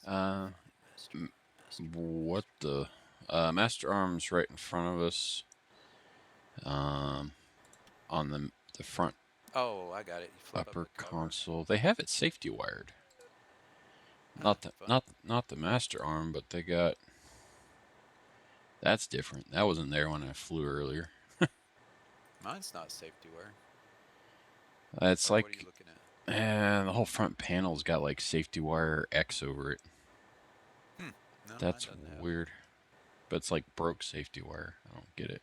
Uh, Master, m- master. what the? Master Arm's right in front of us. Um, on the front Oh, I got it. You flip up upper the cover. console. They have it safety wired. Huh, Not the funny. not the Master Arm, but they got that's different. That wasn't there when I flew earlier. Mine's not safety wear. It's Or what are you like looking at? the whole front panel's got like safety wire X over it. Hmm. No, mine That's doesn't have that. weird. But it's like broke safety wire. I don't get it.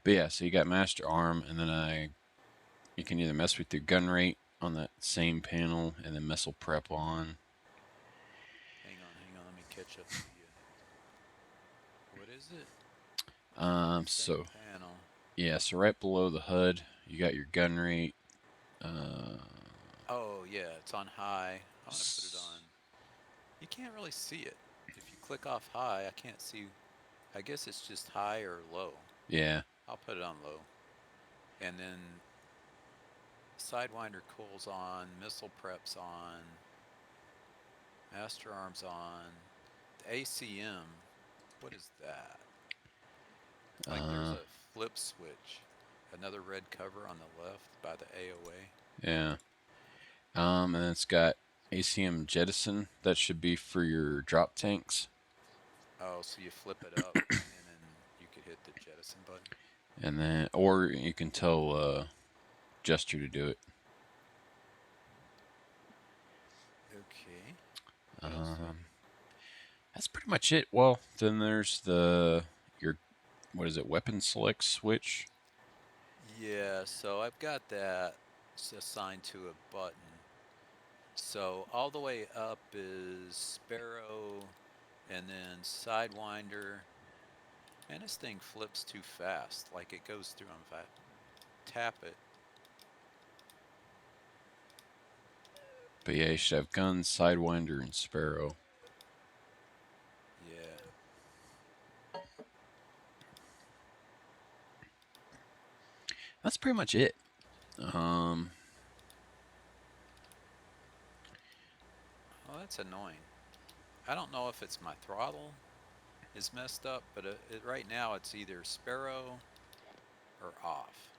But yeah, so you got Master Arm, and then you can either mess with your gun rate on that same panel, and then missile prep on. Hang on. Let me catch up to you. What is it? Same So panel. yeah, so right below the HUD, you got your gun rate. Uh, Oh, yeah, it's on high. I want to put it on. You can't really see it. If you click off high, I can't see. I guess it's just high or low. yeah. I'll put it on low. And then Sidewinder cools on, missile preps on, master arms on. The ACM, what is that? Like there's Uh, a flip switch, another red cover on the left by the AOA. yeah. And it's got ACM jettison. That should be for your drop tanks. Oh, so you flip it up and then you could hit the jettison button. And then, or you can tell Jester to do it. Okay. What else do I Um, need? that's pretty much it. Well, then there's your what is it? Weapon select switch. Yeah, so I've got that assigned to a button. So all the way up is Sparrow and then Sidewinder. And this thing flips too fast. Like it goes through them. If I tap it, But yeah, you should have guns, sidewinder, and sparrow. yeah. That's pretty much it. Um, Oh, that's annoying. I don't know if it's my throttle is messed up, but right now it's either Sparrow or off.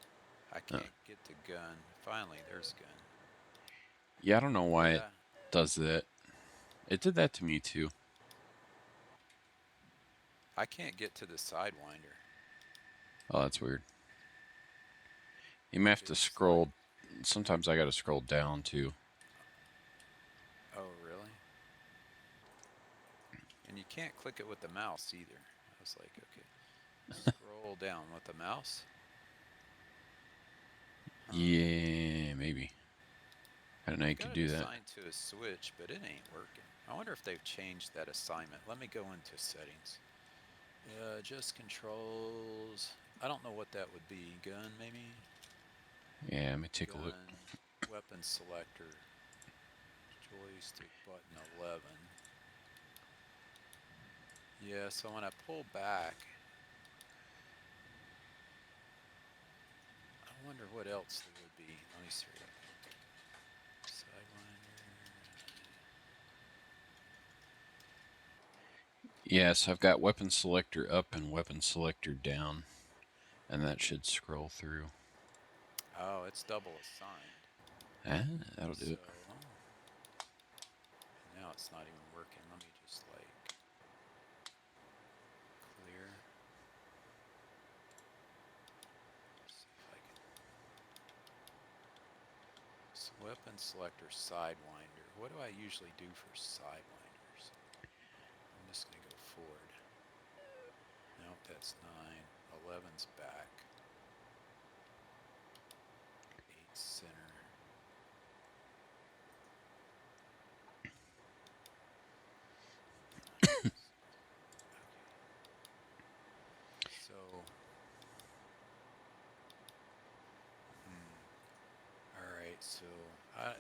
I uh, can't get the gun. Finally, there's gun. yeah, I don't know why it Yeah, does that. It did that to me too. I can't get to the Sidewinder. Oh, that's weird. You may have to It's like, scroll. Sometimes I gotta scroll down too. oh, really? And you can't click it with the mouse either. I was like, okay, scroll down with the mouse. Huh. Yeah, maybe. I didn't know you I've could got it do that. assigned to a switch, but it ain't working. I wonder if they've changed that assignment. Let me go into settings. Just controls. I don't know what that would be. Gun, maybe? Yeah, let me take a look. Gun, weapon selector, joystick button 11. Yeah, so when I pull back, I wonder what else there would be. Let me see. Sidewinder. Yes, I've got weapon selector up and weapon selector down, and that should scroll through. Oh, it's double assigned. Ah, that'll do So, it. and now it's not even working. Let me just like clear. See if I can. Weapon selector sidewinder. What do I usually do for sidewinders? I'm just going to go forward. Nope, that's 9. 11's back. 8 center. Okay. So, all right. So, I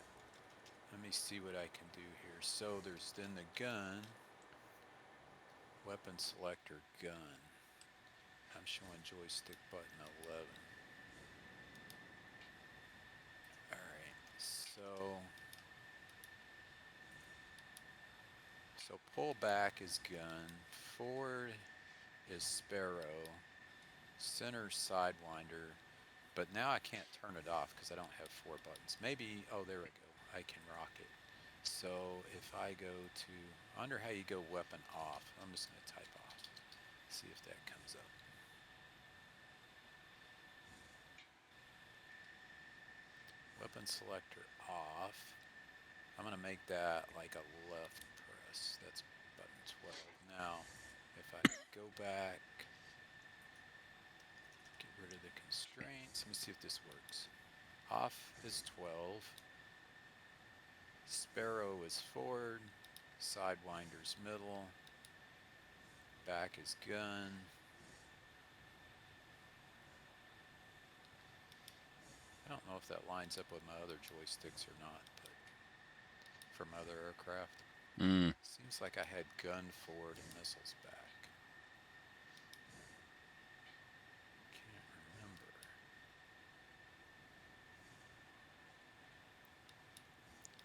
let me see what I can do here. So there's then the gun, weapon selector, gun. I'm showing joystick button 11. All right. So So pull back is gun, forward is Sparrow, center Sidewinder, but now I can't turn it off because I don't have 4 buttons. Maybe, oh, there we go. I can rock it. So if I go to, I wonder how you go weapon off. I'm just going to type off. See if that comes up. Weapon selector off. I'm going to make that like a left press. That's button 12. Now, if I go back, get rid of the constraints. Let me see if this works. Off is 12. Sparrow is forward. Sidewinder's middle. Back is gun. I don't know if that lines up with my other joysticks or not, but from other aircraft. Seems like I had gun forward and missiles back. Can't remember.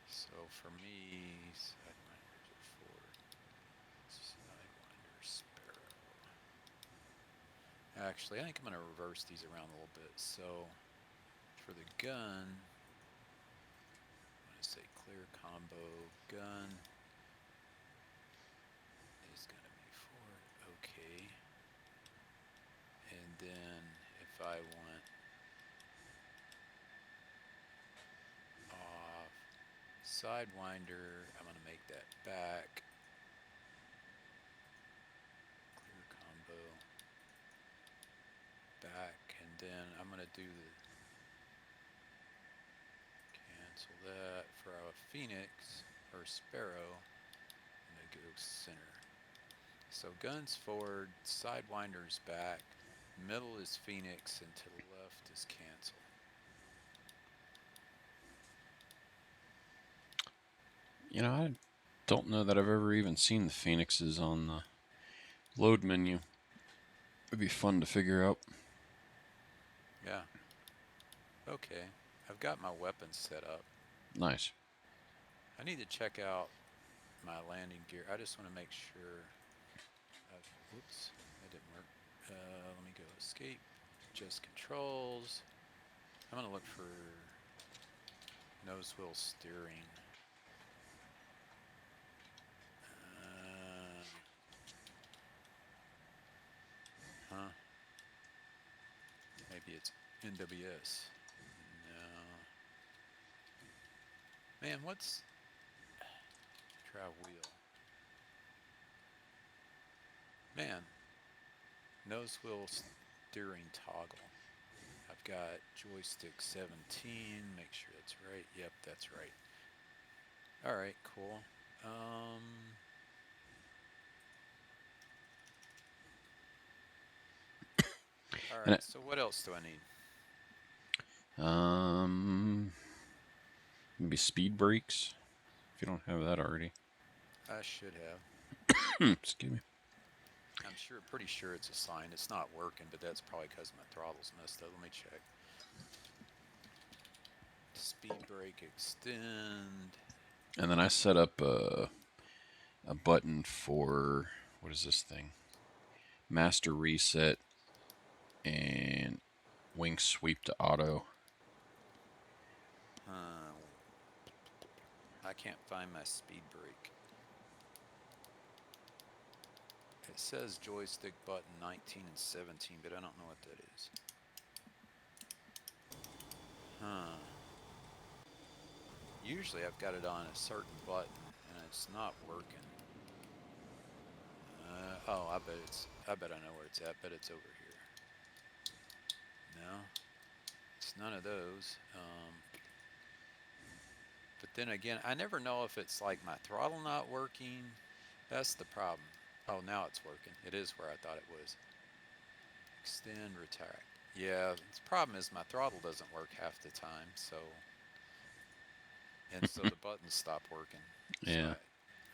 So for me, Sidewinders are forward. Sidewinder, Sparrow. Actually, I think I'm going to reverse these around a little bit. So for the gun, I'm going to say clear combo gun is going to be forward. Okay. And then if I want off Sidewinder, I'm going to make that back. Clear combo back. And then I'm going to do the cancel that for a Phoenix or Sparrow. I'm going to go center. So guns forward, Sidewinder's back, middle is Phoenix, and to the left is cancel. You know, I don't know that I've ever even seen the Phoenixes on the load menu. It'd be fun to figure out. Yeah. Okay. I've got my weapons set up. Nice. I need to check out my landing gear. I just want to make sure. Whoops, that didn't work. Let me go escape. Just controls. I'm going to look for nose wheel steering. Maybe it's NWS. No. Man, what's trav wheel? Man, nose wheel steering toggle. I've got joystick 17. Make sure that's right. Yep, that's right. All right, cool. All right. So what else do I need? Maybe speed brakes, if you don't have that already. I should have. Excuse me. I'm pretty sure it's assigned. It's not working, but that's probably because my throttle's messed up. Let me check. Speed brake extend. And then I set up a button for, what is this thing? Master reset and wing sweep to auto. I can't find my speed brake. It says joystick button 19 and 17, but I don't know what that is. Usually I've got it on a certain button, and it's not working. Oh, I bet I know where it's at. But it's over here. No, it's none of those. But then again, I never know if it's like my throttle not working. That's the problem. Oh, now it's working. It is where I thought it was. Extend, retract. Yeah, the problem is my throttle doesn't work half the time, so the buttons stop working. Yeah. So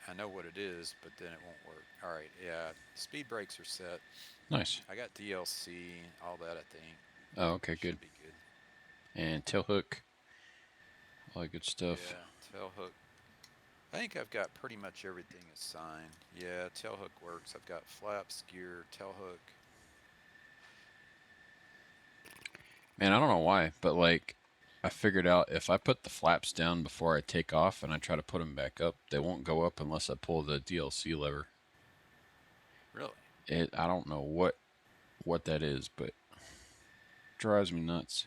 I know what it is, but then it won't work. All right, yeah, speed brakes are set. Nice. I got DLC, all that, I think. Oh, okay, good. Should be good. And tail hook, all that good stuff. Yeah, tail hook. I think I've got pretty much everything assigned. Yeah, tailhook works. I've got flaps, gear, tailhook. Man, I don't know why, but like, I figured out if I put the flaps down before I take off and I try to put them back up, they won't go up unless I pull the DLC lever. Really? I don't know what that is, but it drives me nuts.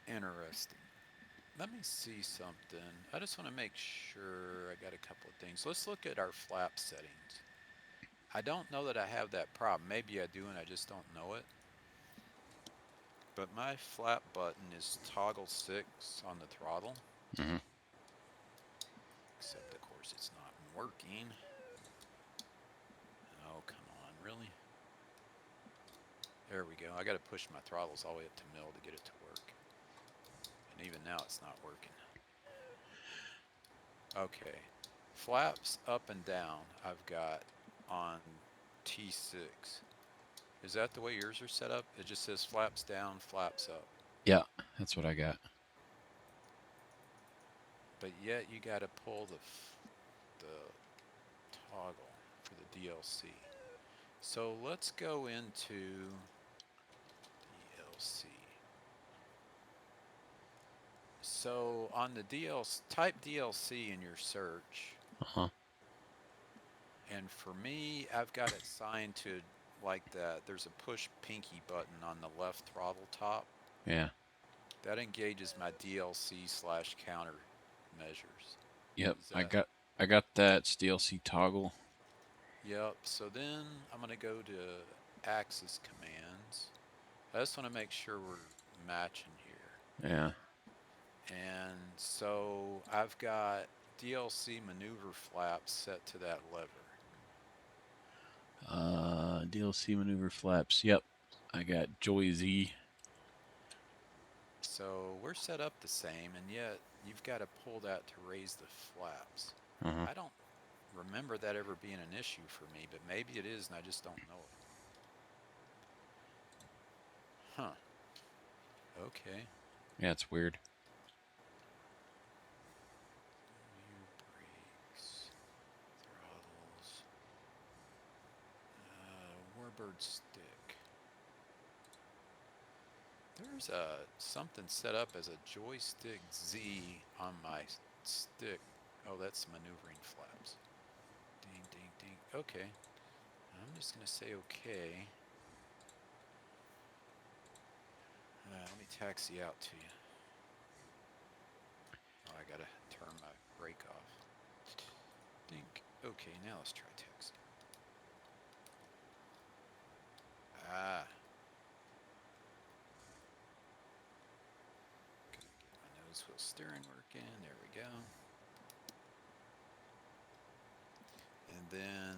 Interesting. Let me see something. I just want to make sure I got a couple of things. Let's look at our flap settings. I don't know that I have that problem. Maybe I do and I just don't know it. But my flap button is toggle 6 on the throttle. Hmm. Except, of course, it's not working. Oh, come on, really? There we go. I got to push my throttles all the way up to mill to get it to work. And even now, it's not working. Okay. Flaps up and down I've got on T6. Is that the way yours are set up? It just says flaps down, flaps up. Yeah, that's what I got. But yet you got to pull the toggle for the DLC. So let's go into DLC. So on the DLC, type DLC in your search. Uh-huh. And for me, I've got it signed to like that. There's a push pinky button on the left throttle top. Yeah. That engages my DLC/counter measures. Yep. I That, got that. It's DLC toggle. yep. So then I'm going to go to axis commands. I just want to make sure we're matching here. Yeah. And so I've got DLC maneuver flaps set to that lever. DLC maneuver flaps. Yep. I got Joy Z. So we're set up the same, and yet you've got to pull that to raise the flaps. Uh-huh. I don't remember that ever being an issue for me, but maybe it is, and I just don't know it. Huh. Okay. Yeah, it's weird. Rear brakes, throttles, Warbird stick. There's something set up as a joystick Z on my stick. Oh, that's maneuvering flaps. Ding, ding, ding. Okay. I'm just going to say okay. Let me taxi out to you. Oh, I got to turn my brake off. Dink. Okay, now let's try taxi. Ah. Gotta get my nose wheel steering working. There we go. And then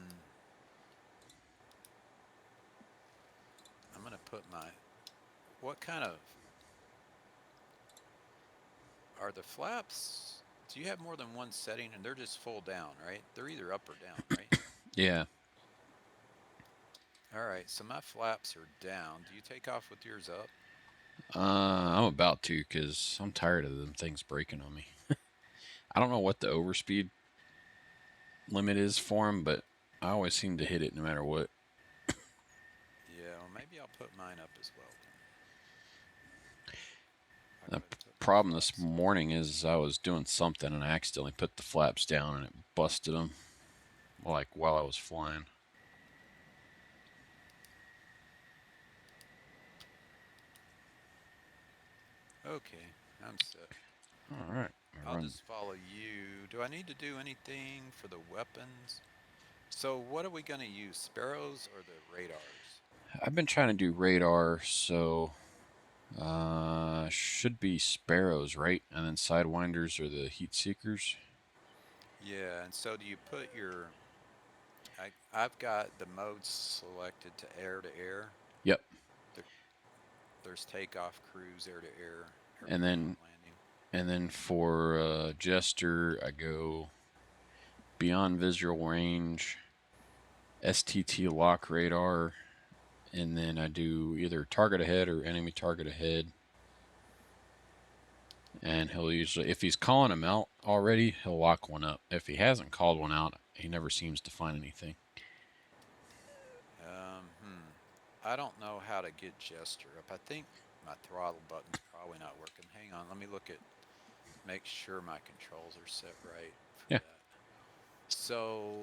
I'm going to put my, what kind of, are the flaps, do you have more than one setting? And they're just full down, right? They're either up or down, right? Yeah. All right, so my flaps are down. Do you take off with yours up? I'm about to because I'm tired of them things breaking on me. I don't know what the overspeed limit is for them, but I always seem to hit it no matter what. Yeah, well, maybe I'll put mine up as well. The problem this morning is I was doing something and I accidentally put the flaps down and it busted them, like while I was flying. Okay, I'm set. All right. I'll just follow you. Do I need to do anything for the weapons? So what are we going to use, Sparrows or the radars? I've been trying to do radar, so should be Sparrows, right? And then Sidewinders are the Heat Seekers. Yeah, and so do you put your... I've got the modes selected to air. Yep. There's takeoff, cruise, air to air, And then landing. And then for Jester, I go beyond visual range, STT lock radar, and then I do either target ahead or enemy target ahead. And he'll usually, if he's calling them out already, he'll lock one up. If he hasn't called one out, he never seems to find anything. I don't know how to get Jester up. I think my throttle button's probably not working. Hang on, let me look at, make sure my controls are set right for Yeah. that. So,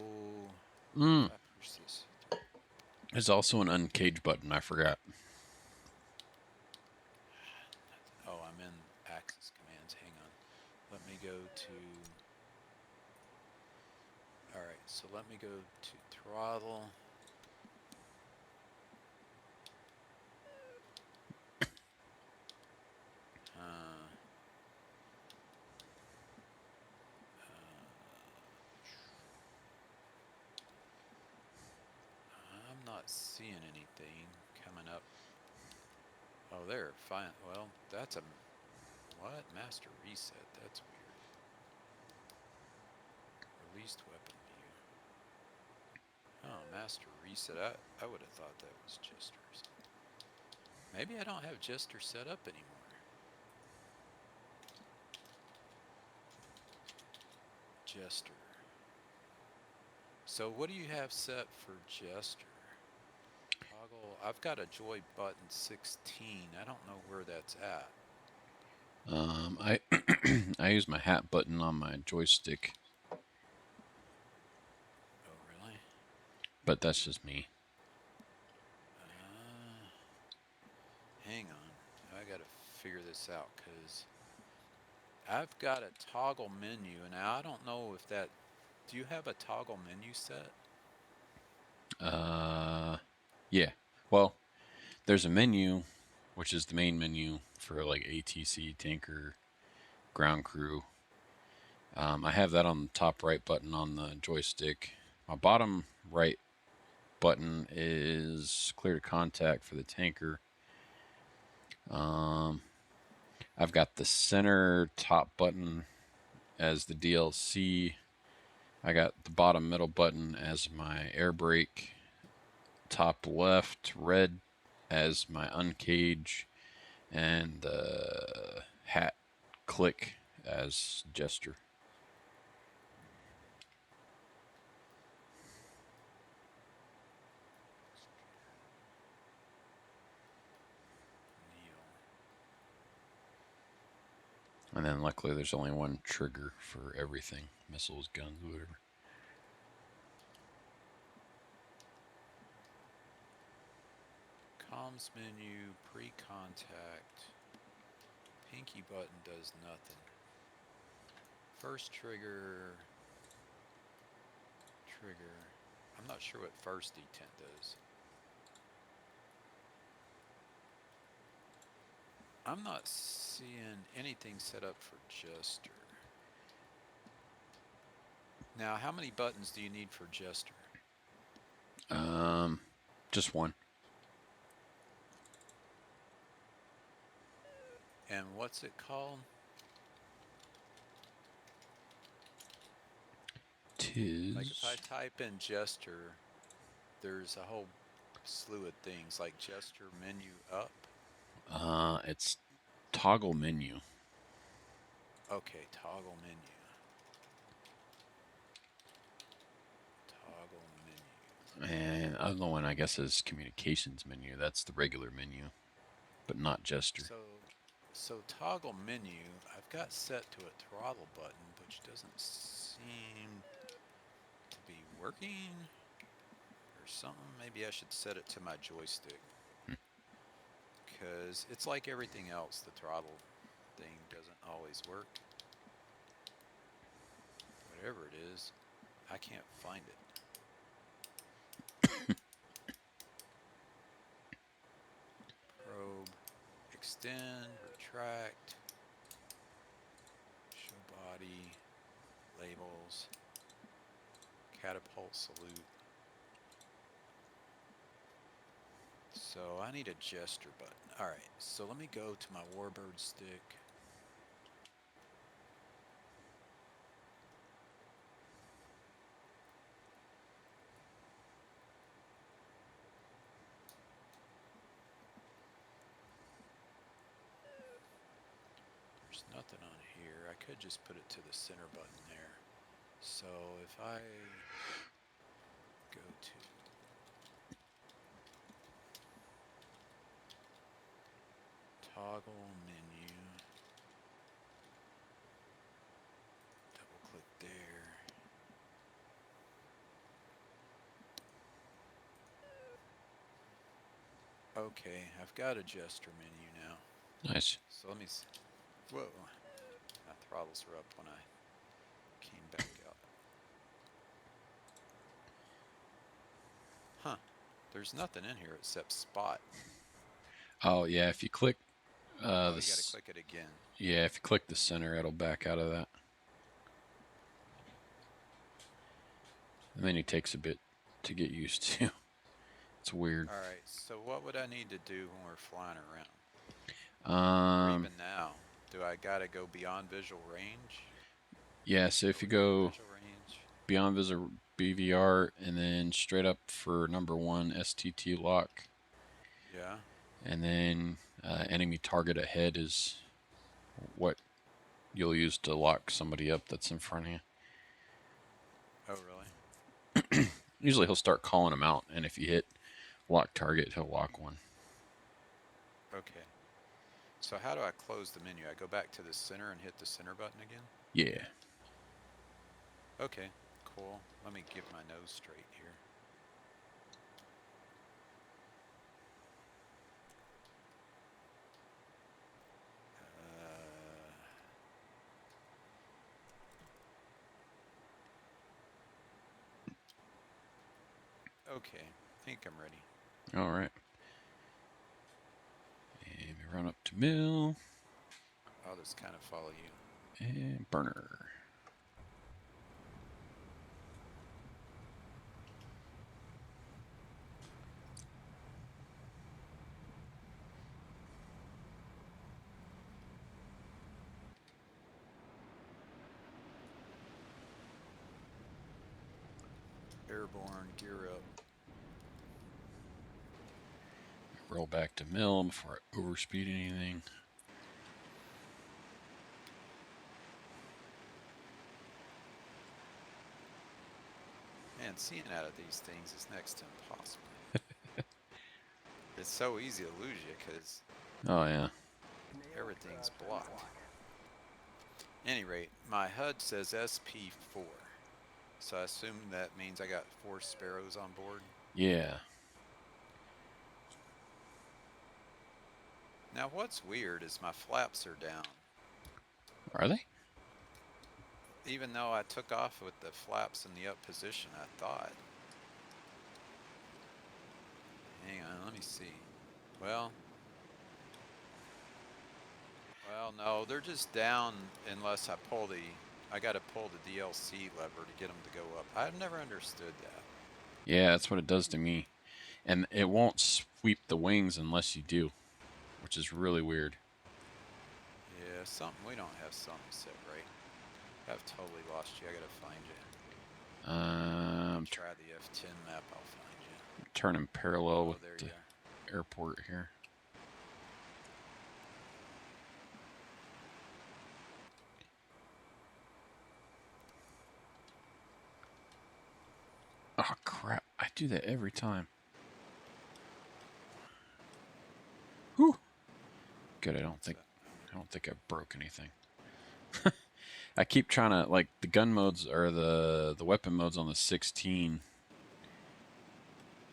Mm. if I push this, There's also an uncage button. I forgot. oh, I'm in Axis commands. Hang on. Let me go to, all right, so let me go to throttle. Uh, I'm not seeing anything coming up. Oh, there, fine. Well, that's a, what? Master reset. That's weird. Released weapon view. Oh, master reset. I would have thought that was Jester's. Maybe I don't have Jester set up anymore. Jester. So what do you have set for Jester? Toggle. I've got a joy button 16. I don't know where that's at. I I use my hat button on my joystick, Oh, really? but that's just me. Hang on. I gotta figure this out because I've got a toggle menu, and I don't know if that. Do you have a toggle menu set? Yeah. Well, there's a menu, which is the main menu for like ATC, tanker, ground crew. I have that on the top right button on the joystick. My bottom right button is clear to contact for the tanker. I've got the center top button as the DLC. I got the bottom middle button as my air brake. Top left red as my uncage, and the hat click as Jester. Neil. And then luckily there's only one trigger for everything. Missiles, guns, whatever. Comms menu, pre-contact. Pinky button does nothing. First trigger. I'm not sure what first detent does. I'm not seeing anything set up for Jester. Now, how many buttons do you need for Jester? Just one. And what's it called? Tis. Like if I type in Jester, there's a whole slew of things like Jester menu up. It's toggle menu. Okay, toggle menu. Toggle menu. And other one I guess is communications menu. That's the regular menu, but not Jester. So toggle menu, I've got set to a throttle button, which doesn't seem to be working or something. Maybe I should set it to my joystick. Because it's like everything else, the throttle thing doesn't always work. Whatever it is, I can't find it. Probe, extend, retract, show body, labels, catapult salute. So I need a Jester button. Alright, so let me go to my Warbird stick. There's There's nothing on here. I could just put it to the center button there. So if I go to toggle menu, double click there. Okay, I've got a gesture menu now. Nice. So let me see. Whoa, my throttles were up when I came back out. Huh, there's nothing in here except spot. Oh yeah, if you click Oh, you gotta click it again. Yeah, if you click the center, it'll back out of that. The menu takes a bit to get used to. It's weird. Alright, so what would I need to do when we're flying around? Or Um, even now? Do I gotta go beyond visual range? yeah, so if Are you we in go visual range? beyond visual BVR and then straight up for number 1 STT lock, Yeah. and then enemy target ahead is what you'll use to lock somebody up that's in front of you. Oh, really? Usually he'll start calling them out, and if you hit lock target, he'll lock one. Okay. So how do I close the menu? I go back to the center and hit the center button again? Yeah. Okay, cool. Let me get my nose straight here. Okay, I think I'm ready. All right. And we run up to mill. I'll just kind of follow you. And burner. Airborne, gear up. Roll back to mill before I overspeed anything. Man, seeing out of these things is next to impossible. It's so easy to lose you because Oh yeah. everything's blocked. Any rate, my HUD says SP4. So I assume that means I got 4 Sparrows on board. Yeah. Now what's weird is my flaps are down. Are they? Even though I took off with the flaps in the up position, I thought. Hang on, let me see. Well, no, they're just down unless I gotta pull the DLC lever to get them to go up. I've never understood that. Yeah, that's what it does to me. And it won't sweep the wings unless you do, which is really weird. Yeah, we don't have something set right. I've totally lost you. I gotta find you. Try the F10 map, I'll find you. Turning parallel with there the you are. airport here. Oh crap! I do that every time. Whew. Good. I don't think I broke anything. I keep trying to, like, the gun modes or the weapon modes on the 16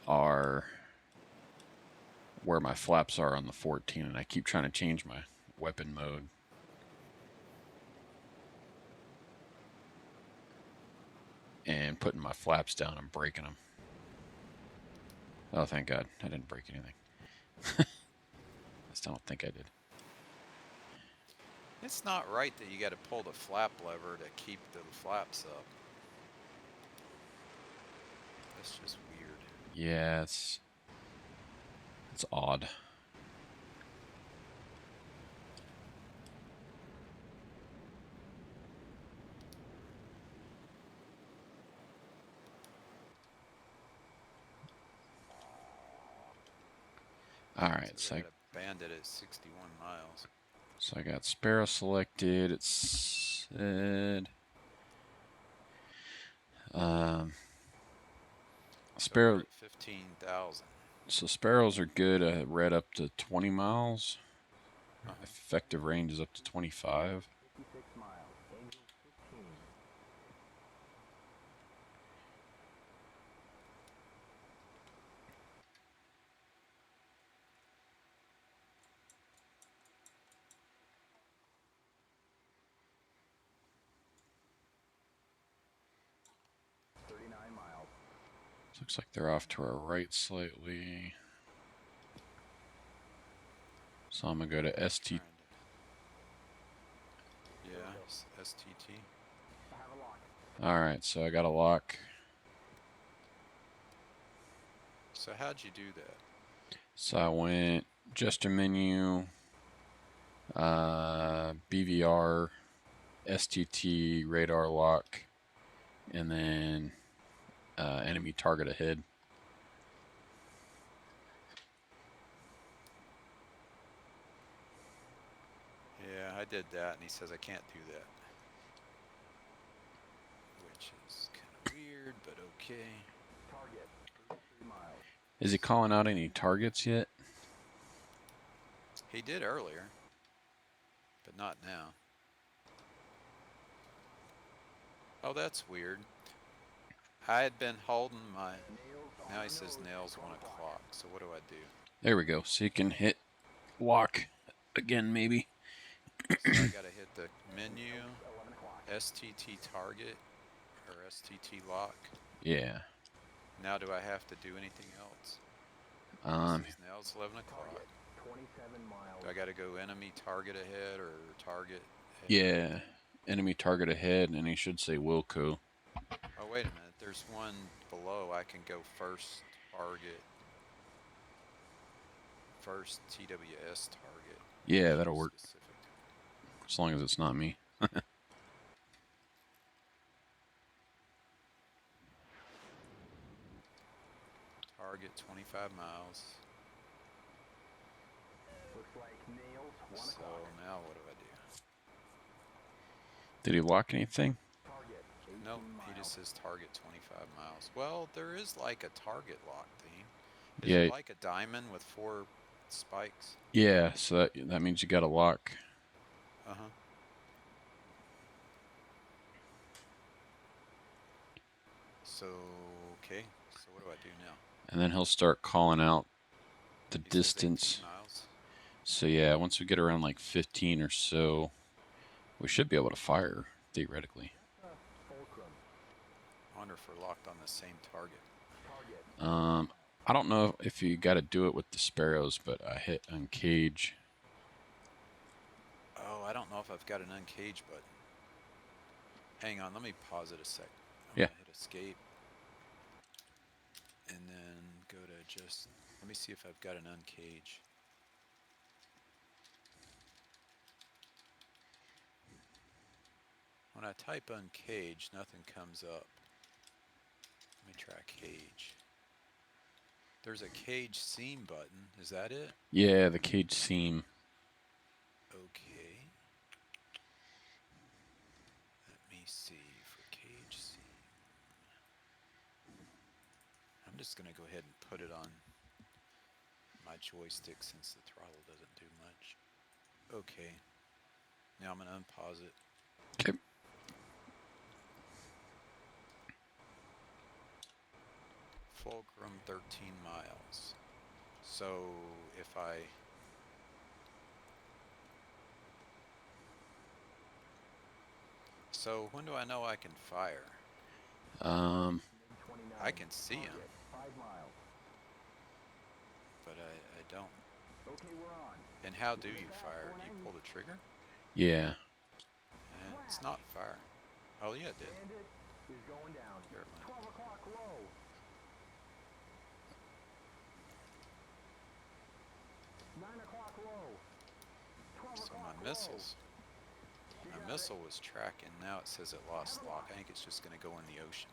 are where my flaps are on the 14, and I keep trying to change my weapon mode. And putting my flaps down and breaking them. Oh, thank God. I didn't break anything. I still don't think I did. It's not right that you gotta pull the flap lever to keep the flaps up. That's just weird. Yeah, it's odd. All right, So I got a bandit at 61 miles. So I got Sparrow selected. It said So we're Sparrow. at 15,000. So sparrows are good. Red up to 20 miles. Uh-huh. Effective range is up to 25. 56 miles. Angels 15. Miles. Looks like they're off to our right slightly. So I'm gonna go to ST. Yeah, STT. I have a lock. All right, so I got a lock. So how'd you do that? So I went gesture menu, BVR, STT, radar lock, and then enemy target ahead. Yeah, I did that, and he says I can't do that. Which is kind of weird, but okay. Target 33 miles. Is he calling out any targets yet? He did earlier, but not now. Oh, that's weird. I had been holding my... Now he says nails 1 o'clock, so what do I do? There we go. So you can hit lock again, maybe. So I gotta hit the menu, STT target, or STT lock. Yeah. Now do I have to do anything else? Now it's 11 o'clock. 27 miles. Do I gotta go enemy target ahead or target ahead? Yeah. Enemy target ahead, and he should say Wilco. Oh, wait a minute. There's one below. I can go first target. First TWS target. Yeah, that'll work. Specific. As long as it's not me. Target 25 miles. Looks like nails 1 So o'clock. now what do I do? Did he lock anything? Target 18 Nope, miles. he just says target 25 miles. Well, there is like a target lock theme. Is Yeah. it like a diamond with 4 spikes? Yeah, so that means you got a lock. Uh-huh. So, okay. So what do I do now? And then he'll start calling out the He says distance. 18 miles. So yeah, once we get around like 15 or so, we should be able to fire, theoretically. Fulcrum. I wonder if we're locked on the same target. I don't know if you got to do it with the sparrows, but I hit uncage. Oh, I don't know if I've got an uncage button. Hang on, let me pause it a sec. I'm Yeah. gonna hit escape. And then go to just, let me see if I've got an uncage. When I type uncage, nothing comes up. Let me try cage. There's a cage seam button. Is that it? Yeah, the cage seam. Okay. Let me see for cage seam. I'm just going to go ahead and put it on my joystick since the throttle doesn't do much. Okay. Now I'm going to unpause it. Okay. Fulcrum 13 miles. So if I... So when do I know I can fire? I can see him, 5 miles. but I don't. Okay, we're on. And how do you fire? Do you pull the trigger? Yeah. It's not fire. Oh yeah, it did. Bandit is going down. Here it went. 12 o'clock low. 9 o'clock low. 12 So o'clock my missiles. My missile was tracking. Now it says it lost lock. I think it's just going to go in the ocean.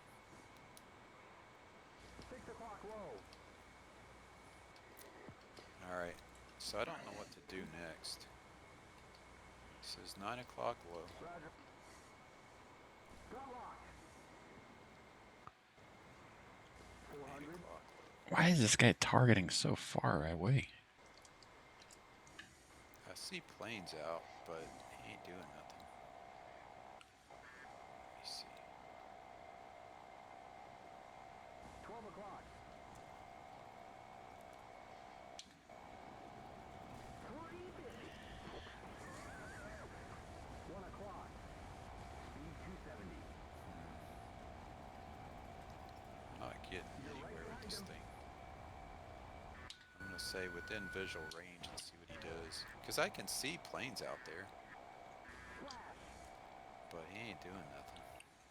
6 o'clock low. Alright. So I don't know what to do next. Says 9 o'clock low. Roger. Got locked. 8 400. o'clock low. Why is this guy targeting so far away? I see planes out, but he ain't doing nothing. Let me see. 12 o'clock. 350. 1 o'clock. Speed 270. I'm not getting anywhere with this thing. I'm gonna say within visual range and see what he does. Because I can see planes out there, Flash. but he ain't doing nothing.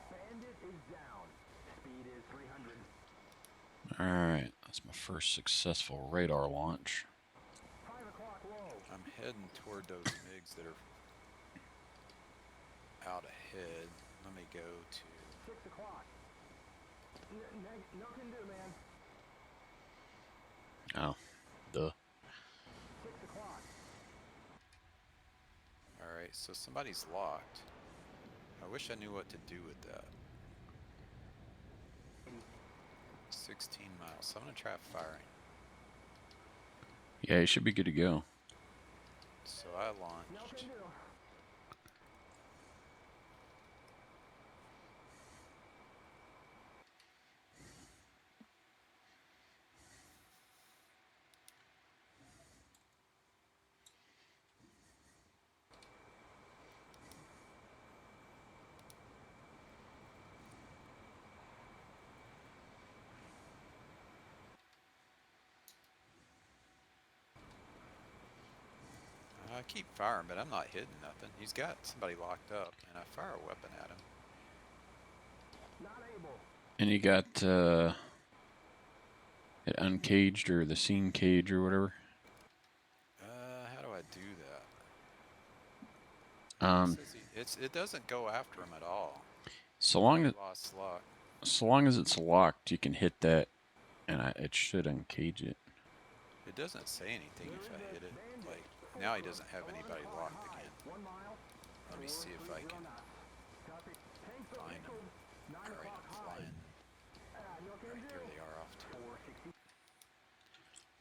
Bandit is down. Speed is 300. Alright, that's my first successful radar launch. 5 o'clock low. I'm heading toward those MiGs that are out ahead. Let me go to... 6 o'clock. No can do, man. Oh, duh. 6 o'clock. Alright, so somebody's locked. I wish I knew what to do with that. 16 miles. So I'm gonna try firing. Yeah, you should be good to go. So I No launched. can do. I keep firing, but I'm not hitting nothing. He's got somebody locked up, and I fire a weapon at him. Not able. And you got it uncaged or the scene cage or whatever. How do I do that? Um, It says it doesn't go after him at all. so long as Lost lock. it's locked, you can hit that, and it should uncage it. It doesn't say anything if I hit it. Like, now he doesn't have anybody locked again. 1 mile. Let me see if I can Copy. Tanks find them. vehicles. 9 Alright, o'clock I'm high. flying. No can Right, do. there they are off to. 460.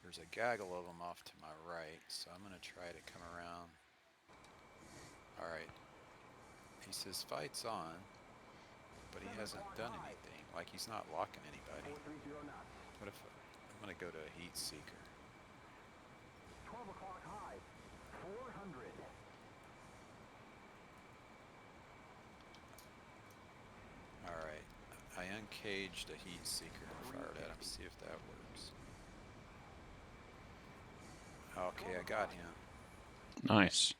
There's a gaggle of them off to my right, so I'm gonna try to come around. Alright. He says fight's on, but he hasn't done anything. Like, he's not locking anybody. 430 knots. What if I'm gonna go to a heat seeker? 12 o'clock high. 400. Alright. I uncaged a heat seeker and fired at him. See if that works. Okay, I got him. Nice.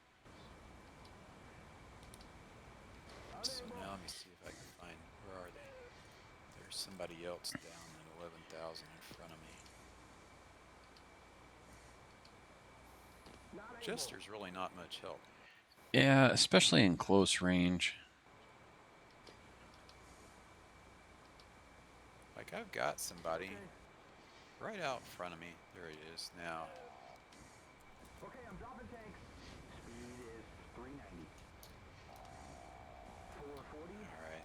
So now let me see if I can find, where are they? There's somebody else down at 11,000 in front of me. Not able. Jester's really not much help. Yeah, especially in close range. Like, I've got somebody right out in front of me. There he is now. Okay, I'm dropping tanks. Speed is 390. 440. Alright.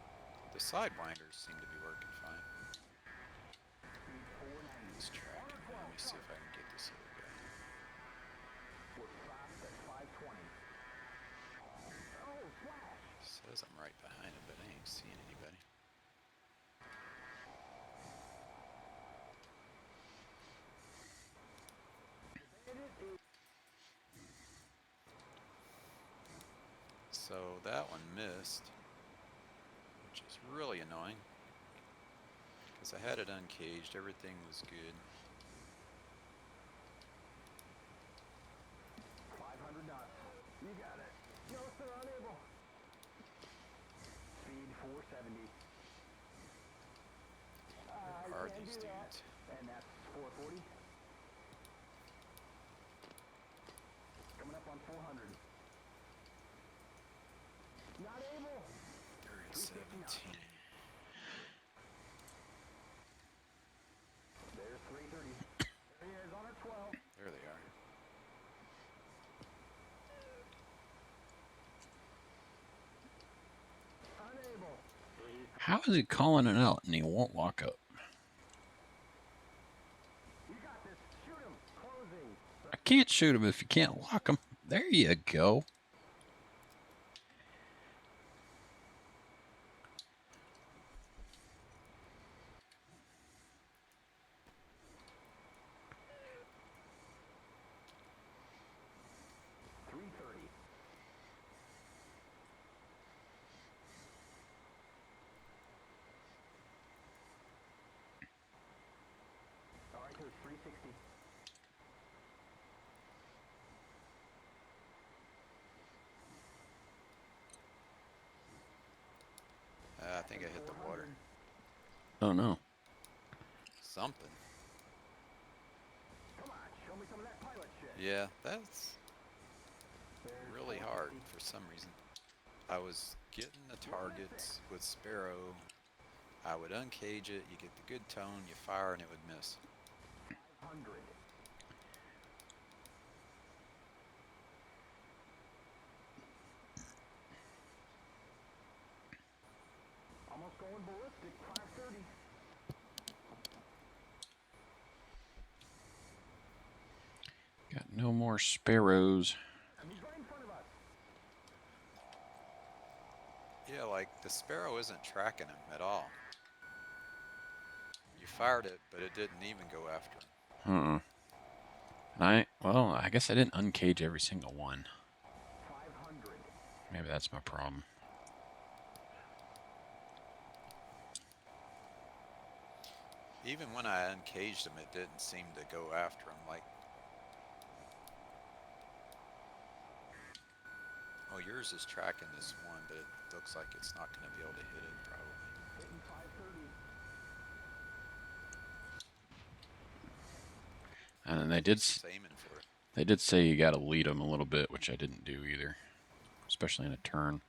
The sidewinders seem to be working fine. Speed 490. He's tracking me. Let me see if I can get this other guy. We're fast at 520. Oh, flash. Says I'm right behind him, but I ain't seeing anybody. So that one missed, which is really annoying, because I had it uncaged, everything was good. 500 knots. You got it. No, sir, unable. Speed 470. Where are these dudes? And that's 440. Coming up on 400. Not able. They're at 17. There's 330. There he is on a 12. There they are. How is he calling it out and he won't lock up? You got this. Shoot him. Closing. I can't shoot him if you can't lock him. There you go. .330. All right, there's 360. I think I hit the water. Oh no. Something. Come on, show me some of that pilot shit. Yeah, that's There's really 450. hard for some reason. I was getting the targets with Sparrow. I would uncage it, you get the good tone, you fire, and it would miss. 500. Almost going ballistic. 530. Got no more sparrows. And he's right in front of us. Yeah, like the Sparrow isn't tracking him at all. You fired it, but it didn't even go after him. Well, I guess I didn't uncage every single one. 500. Maybe that's my problem. Even when I uncaged him, it didn't seem to go after him. Like, oh, yours is tracking this one, but it looks like it's not going to be able to hit it, probably. Hitting 530. And then they did It's aiming for it. they did say you got to lead them a little bit, which I didn't do either, especially in a turn.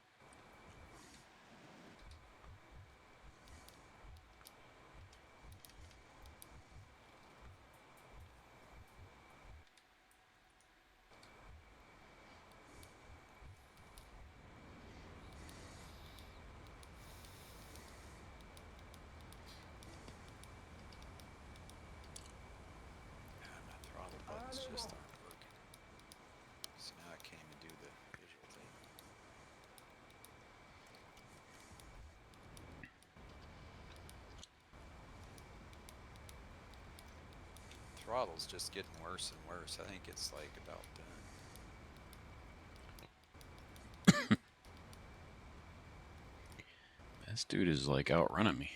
My throttle buttons just aren't working. So now I can't even do the visual thing. Throttle's just getting worse and worse. I think it's like about done. This dude is like outrunning me.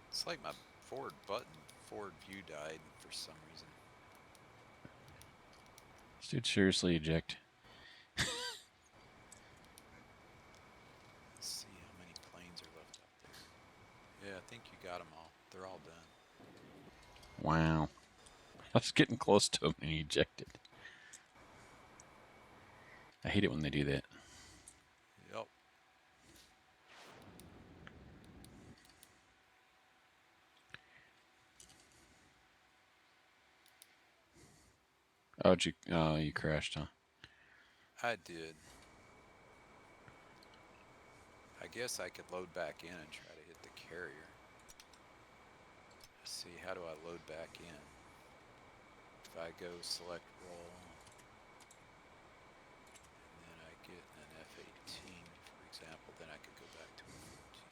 It's like my forward view died for some reason. This dude seriously eject. Let's see how many planes are left out there. Yeah, I think you got them all. They're all done. Wow. I was getting close to him and he ejected. I hate it when they do that. Yep. Oh, you crashed, huh? I did. I guess I could load back in and try to hit the carrier. Let's see, how do I load back in? If I go select roll, and then I get an F-18, for example, then I could go back to a 14.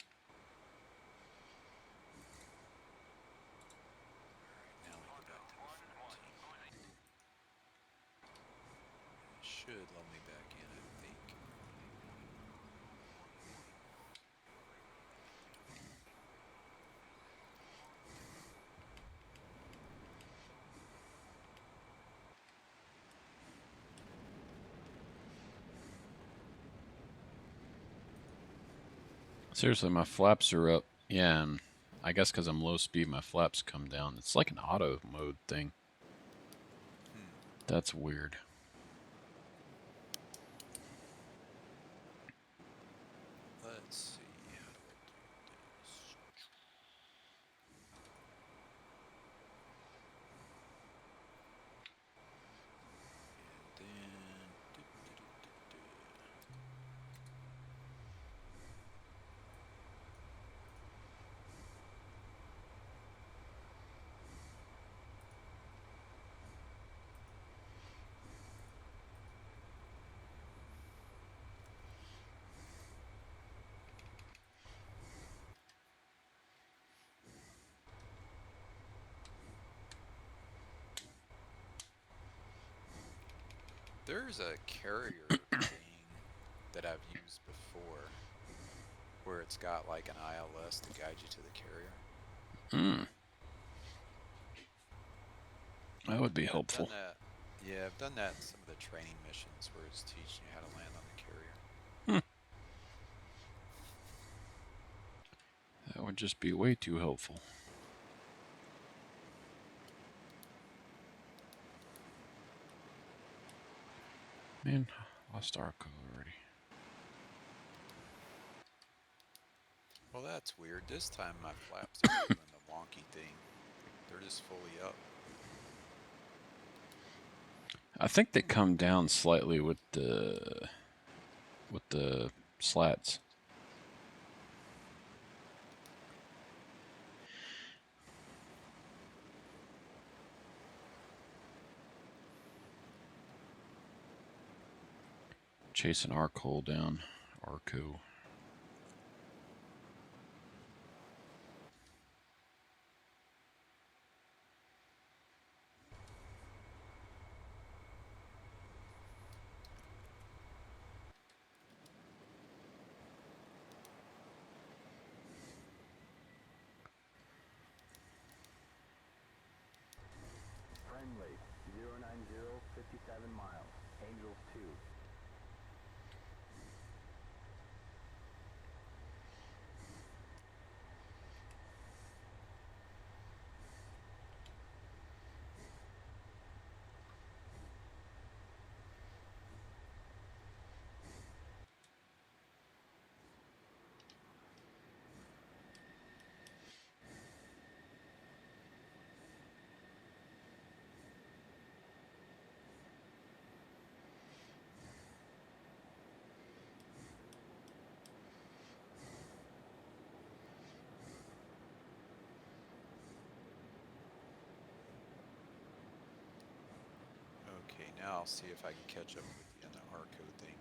Alright, now we go back to the 14. It should load me back in, I think. Seriously, my flaps are up. Yeah, and I guess because I'm low speed, my flaps come down. It's like an auto mode thing. That's weird. Let's see, how do I do this? There's a carrier thing that I've used before where it's got like an ILS to guide you to the carrier. Hmm. That would be And I've done helpful. that. Yeah, I've done that in some of the training missions where it's teaching you how to land on the carrier. Hmm. That would just be way too helpful. Man, lost our code already. Well, that's weird. This time my flaps aren't doing the wonky thing. They're just fully up. I think they come down slightly with the slats. Chasing Arcole down. Arco. Friendly, 090, 57 miles. Angels 2. Okay, now I'll see if I can catch up with you on the Arco thing.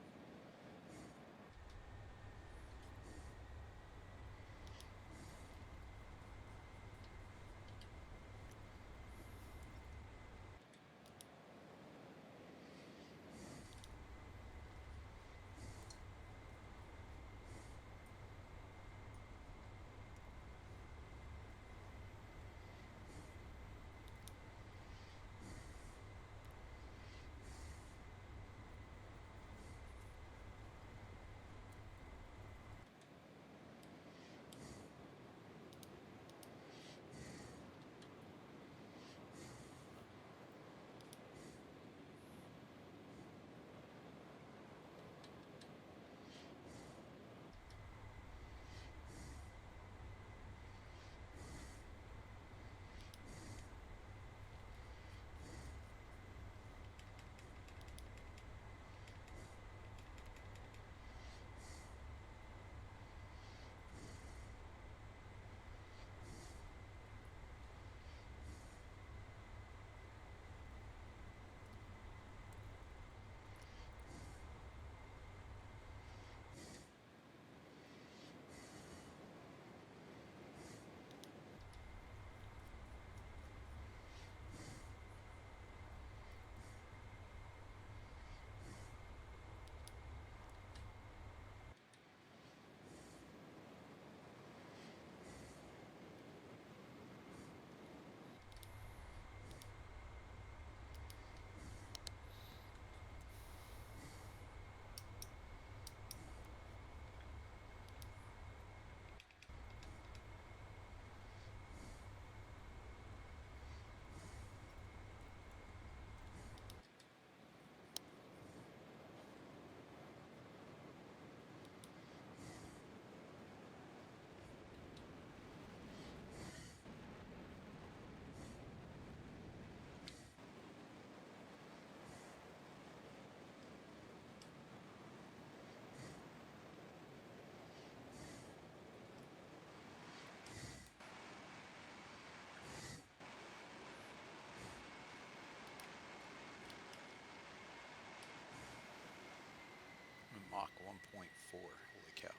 Mach 1.4. Holy cow.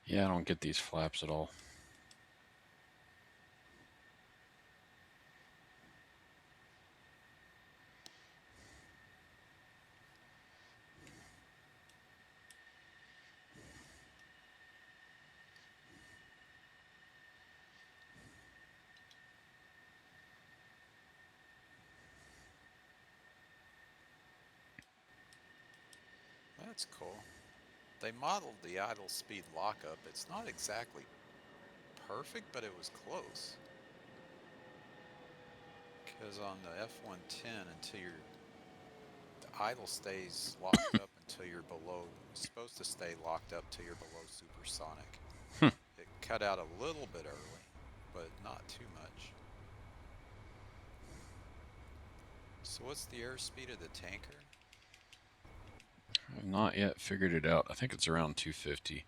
Yeah, I don't get these flaps at all. That's cool. They modeled the idle speed lockup. It's not exactly perfect, but it was close. Because on the F-110, the idle stays locked up until you're below, it's supposed to stay locked up till you're below supersonic. It cut out a little bit early, but not too much. So what's the airspeed of the tanker? I've not yet figured it out. I think it's around 250.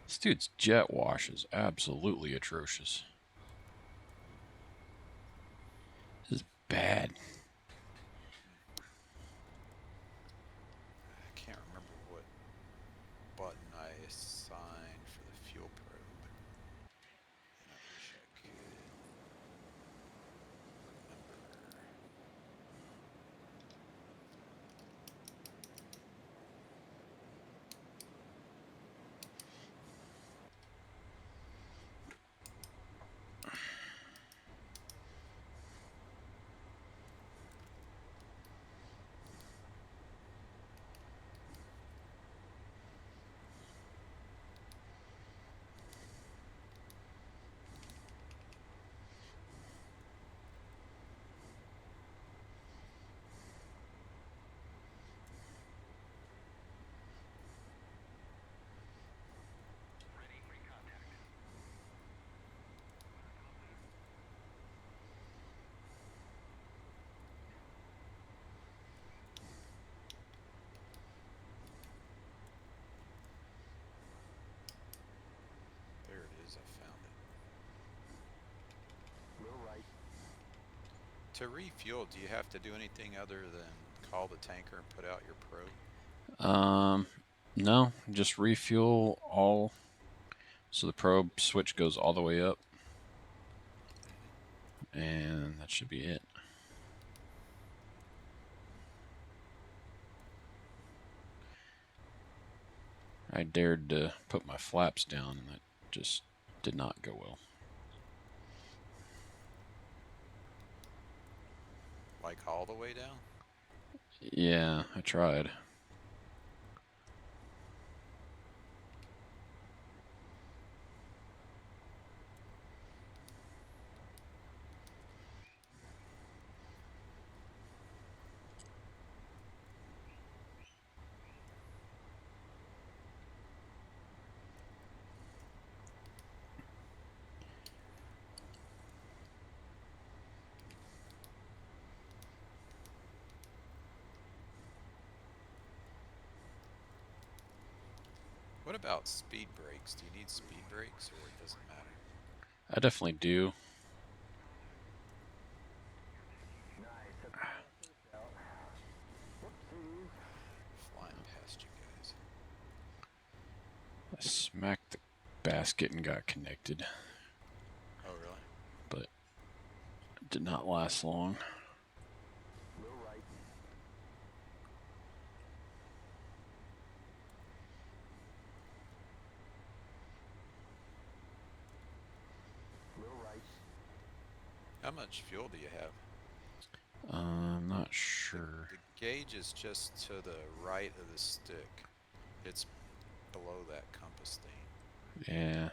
This dude's jet wash is absolutely atrocious. This is bad. I can't remember what button I assigned for the fuel probe. And I wish I could remember. There it is, I found it. Little right. To refuel, do you have to do anything other than call the tanker and put out your probe? No, just refuel all. So the probe switch goes all the way up. And that should be it. I dared to put my flaps down, and that just did not go well. Like all the way down? Yeah, I tried. What about speed brakes? Do you need speed brakes or it doesn't matter? I definitely do. Nice. That's the out. Whoopsies. Flying past you guys. I smacked the basket and got connected, Oh, really? but it did not last long. Little right. Little right. How much fuel do you have? I'm not sure. The gauge is just to the right of the stick. It's below that compass thing. Yeah. It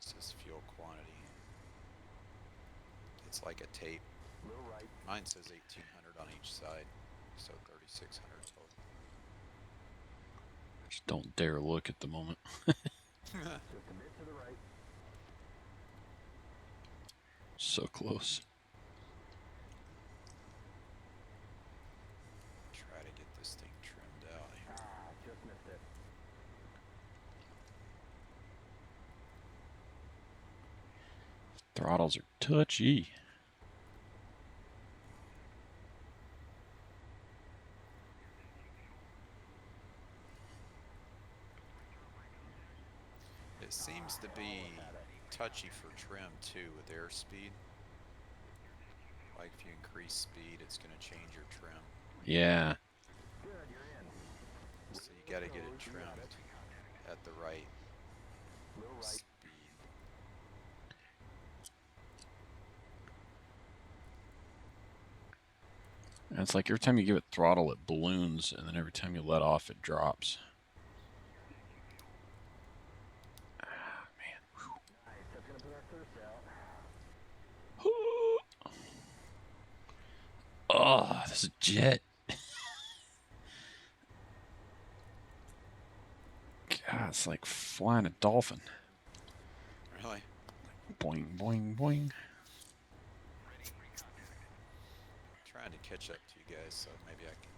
says fuel quantity. It's like a tape. Little right. Mine says 1800 on each side, so 3600 total. Just don't dare look at the moment. Just a bit to the right. So close. Try to get this thing trimmed out here. Ah, just missed it. Throttles are touchy. It seems to be touchy for trim too with airspeed. Like if you increase speed, it's going to change your trim. Yeah. Good, you're in. So you got to get it trimmed at the right Little right. speed. And it's like every time you give it throttle, it balloons, and then every time you let off, it drops. Ah, man. Nice. That's gonna put our thirst out. Oh, this is jet. God, it's like flying a dolphin. Really? Boing, boing, boing. Trying to catch up to you guys, so maybe I can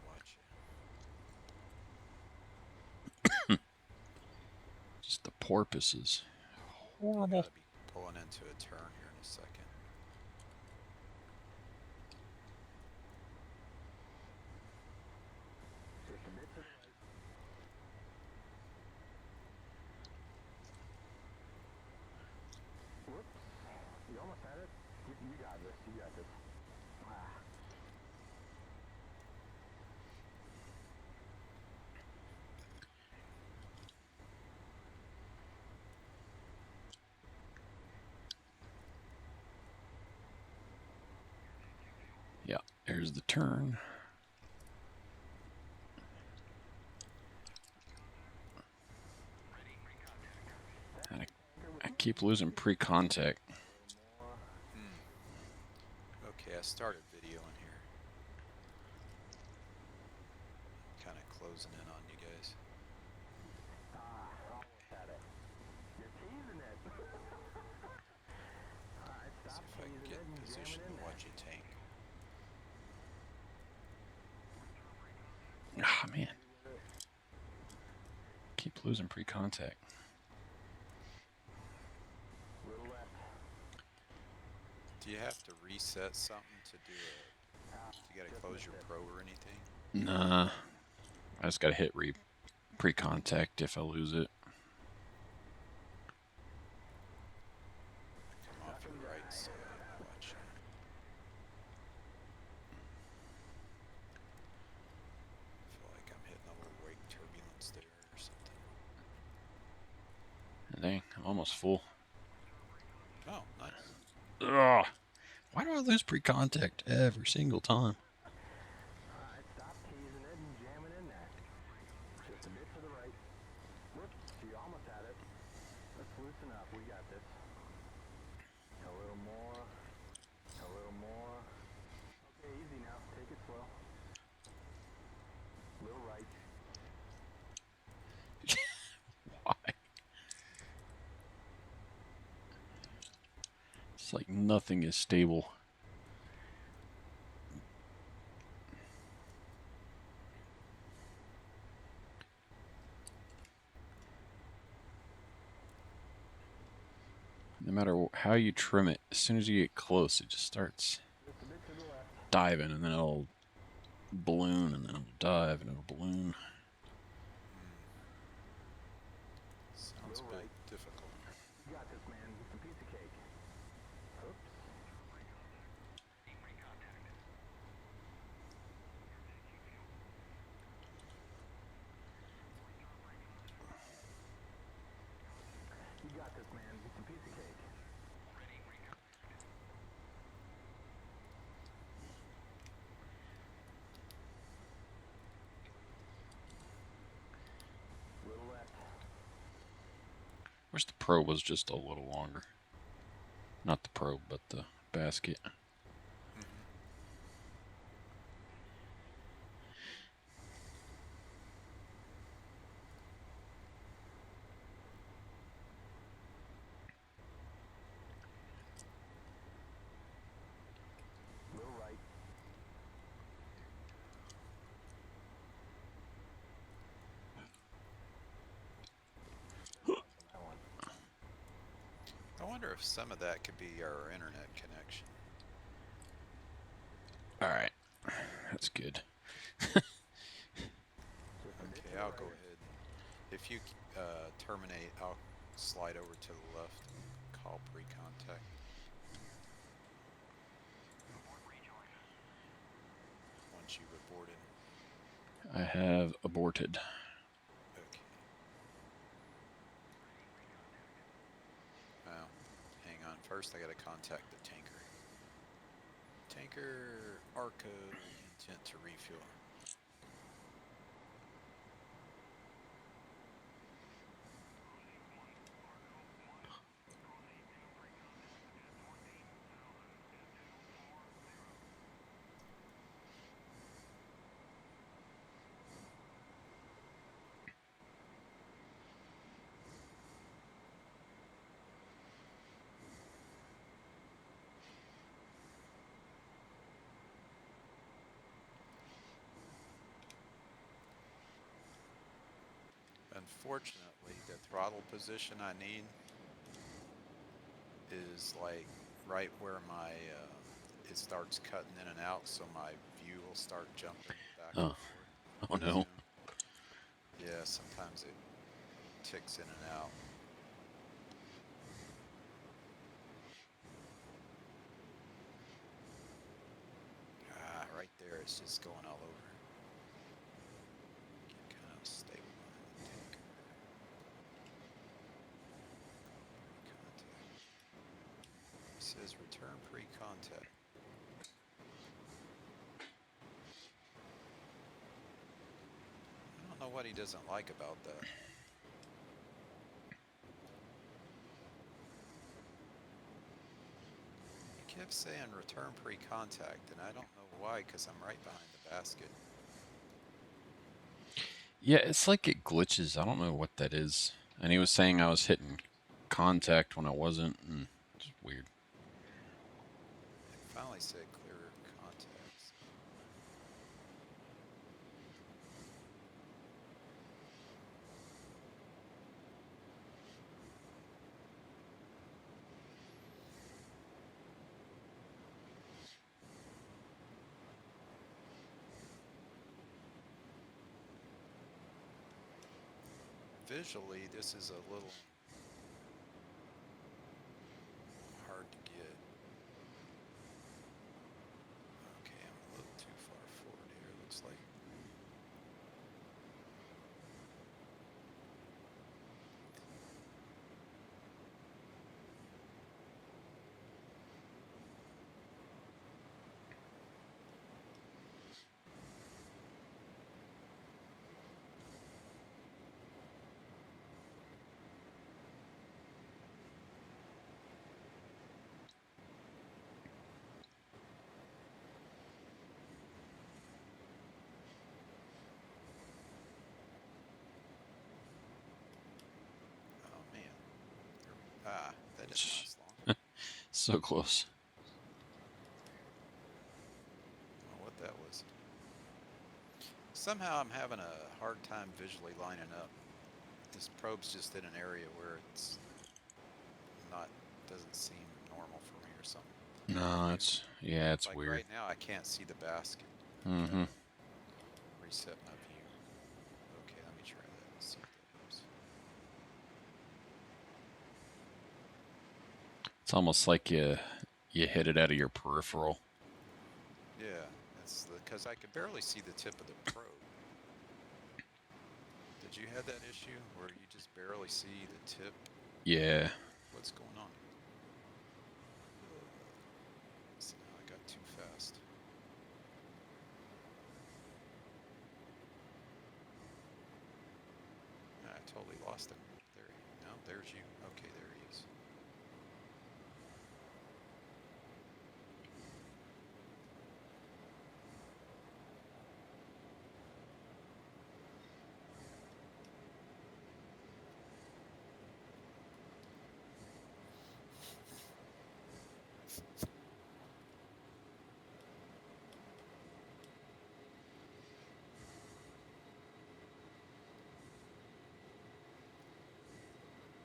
watch you. Just the porpoises. I'm Horrible. gonna be pulling into a turn here in a second. Just a bit to the right. Whoops. You almost had it. You got this. You got this. Ah. Yeah, there's the turn. And I keep losing pre-contact. Okay, I started videoing here. Kind of closing in on you guys. Almost had it. You're teasing it. Alright, See stop if I can teasing get it in and jam position it in to there. watch you tank. Ah, man. Keep losing pre-contact. Little left. Do you have to reset something to do it? You gotta close your pro or anything? Nah. I just gotta hit pre-contact if I lose it. Come off your right side and watch you. I feel like I'm hitting a little wake turbulence there or something. Dang, I'm almost full. Oh, nice. Ugh. Why do I lose pre-contact every single time? Alright, stop teasing it and jam it in there. Just a bit to the right. Whoops, you almost had it. Let's loosen up. We got this. A little more. A little more. Okay, easy now. Take it slow. Little right. Why? It's like nothing is stable. No matter how you trim it, as soon as you get close, it just starts Just a bit to the left. diving, and then it'll balloon, and then it'll dive, and it'll balloon. Sounds a Little bit right. difficult. You got this, man. It's a piece of cake. Oops. You got this, man. It's a piece of cake. Little left. Wish the probe was just a little longer. Not the probe, but the basket. Little right. That one. I wonder if some of that could be our internet connection. Alright. That's good. Just a bit Okay, to the I'll right. go ahead and if you terminate, I'll slide over to the left and call pre-contact. Once you've aborted. I have aborted. Okay. Well, hang on. First, I gotta contact the tanker. Tanker, ARCO, intent to refuel. Unfortunately, the throttle position I need is like right where my it starts cutting in and out, so my view will start jumping back and Oh. forth. Oh no. Zoom. Yeah, sometimes it ticks in and out. Ah, right there, it's just going all over. Get kind of stable on the tanker. Pre-contact. It says return pre-contact. I don't know what he doesn't like about that. He kept saying return pre-contact, and I don't know why, because I'm right behind the basket. Yeah, it's like it glitches. I don't know what that is. And he was saying I was hitting contact when I wasn't, and it's weird. It finally said clear contacts. Visually, this is a little hard to get. Okay, I'm a little too far forward here, looks like. Oh man. Ah, that didn't last long. So close. I don't know what that was. Somehow I'm having a hard time visually lining up. This probe's just in an area where it's not, doesn't seem normal for me or something. No, it's it's Like weird. right now, I can't see the basket. Mm-hmm. Reset my view. Okay, let me try that and see what that helps. It's almost like you hit it out of your peripheral. Yeah, that's because I could barely see the tip of the probe. Did you have that issue where you just barely see the tip? Yeah. What's going on? See, now I got too fast. I totally lost him. There, no, there's you. Okay, there he is.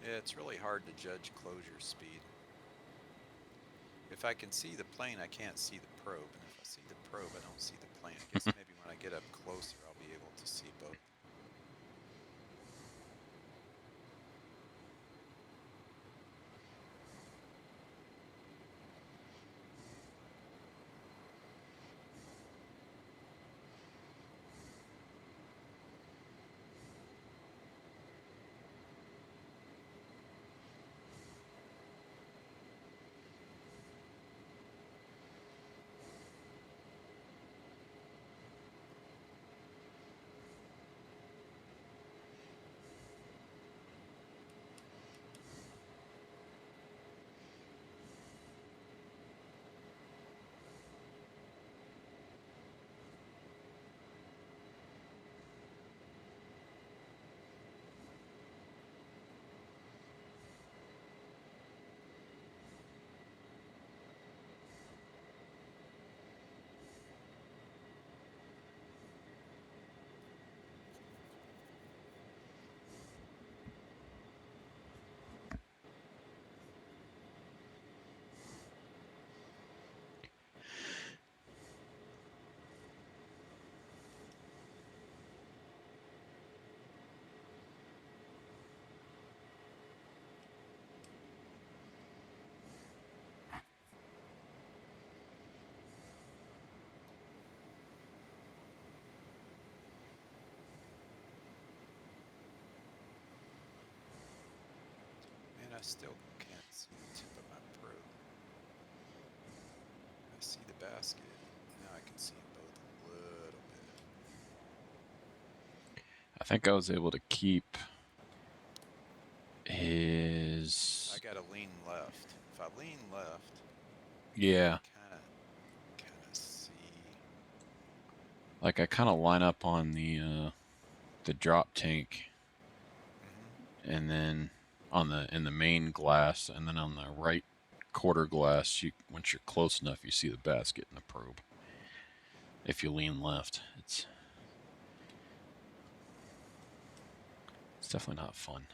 Yeah, it's really hard to judge closure speed. If I can see the plane, I can't see the probe. And if I see the probe, I don't see the plane. I guess maybe when I get up closer, I'll be able to see both. still can't see the tip of my probe. I see the basket. Now I can see them both a little bit. I think I was able to keep his. I gotta lean left. If I lean left, Yeah, kind of see. like I kind of line up on the drop tank, and then in the main glass, and then on the right quarter glass, once you're close enough, you see the basket and the probe. If you lean left, it's definitely not fun.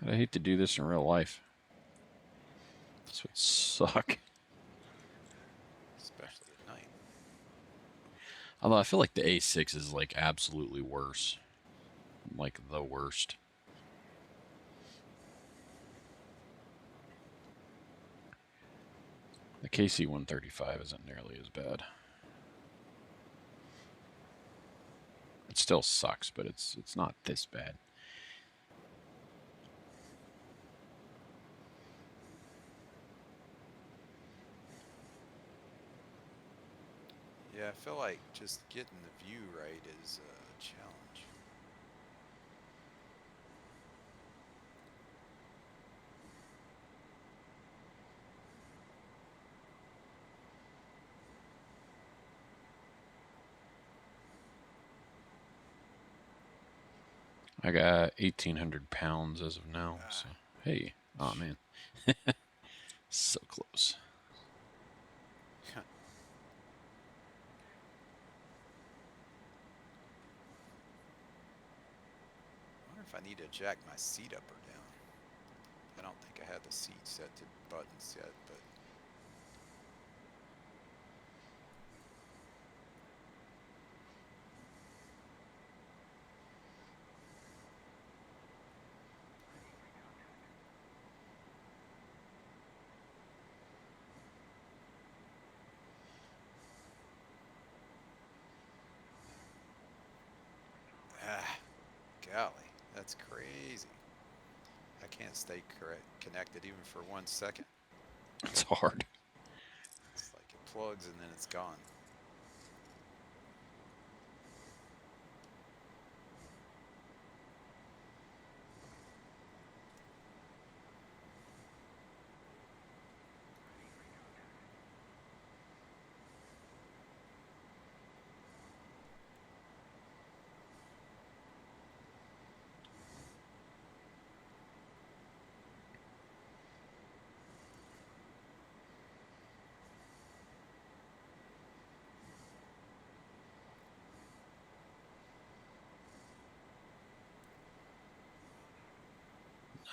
I hate to do this in real life. This would suck. Especially at night. Although I feel like the A6 is like absolutely worse. Like the worst. The KC-135 isn't nearly as bad. It still sucks, but it's not this bad. Yeah, I feel like just getting the view right is a challenge. I got 1,800 pounds as of now, so hey. Oh man. So close. I wonder if I need to jack my seat up or down. I don't think I had the seat set to buttons yet, but golly, that's crazy. I can't stay connected even for 1 second. It's hard. It's like it plugs and then it's gone.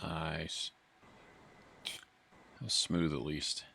Nice. That was smooth at least.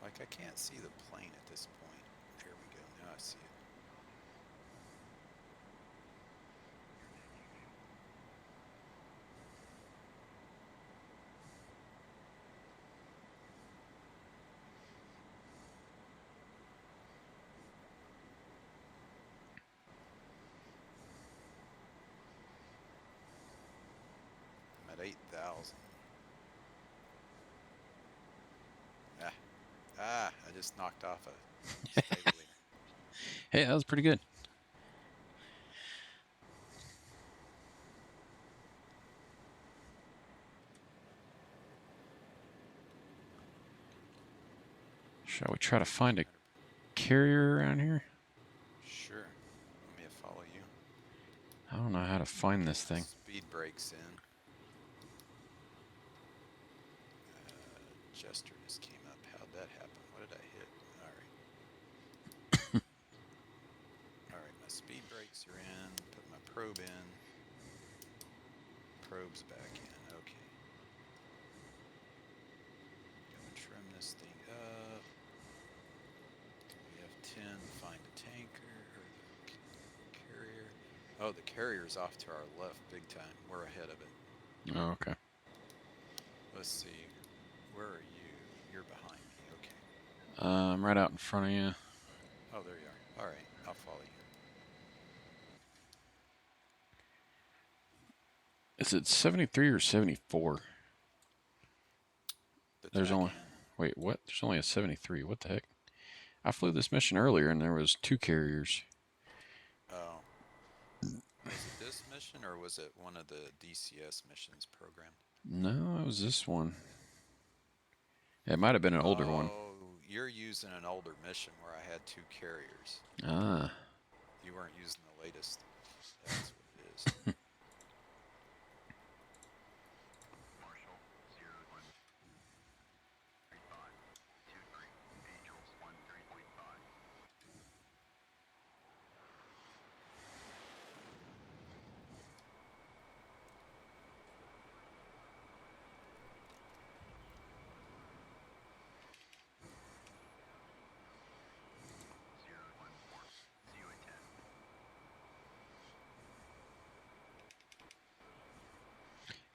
Like I can't see the plane at this point. There we go. Now I see it. 8,000. I just knocked off a stabilizer. Hey, that was pretty good. Shall we try to find a carrier around here? Sure. Let me follow you. I don't know how to find this thing. Speed brakes in. Jester just came up. How'd that happen? What did I hit? Alright. Alright, my speed brakes are in. Put my probe in. Probe's back in. Okay. Gonna trim this thing up. We have 10 to find the tanker or the carrier. Oh, the carrier's off to our left big time. We're ahead of it. Oh, okay. Let's see. Where are you? You're behind me. Okay. I'm right out in front of you. Oh, there you are. All right. I'll follow you. Is it 73 or 74? There's only... Batakian. Wait, what? There's only a 73. What the heck? I flew this mission earlier and there was 2 carriers. Oh. Was it this mission or was it one of the DCS missions programmed? No, it was this one. It might have been an older one. Oh, you're using an older mission where I had 2 carriers. Ah. You weren't using the latest. That's what it is. Marshall, 0135, 23, Angels 13.5.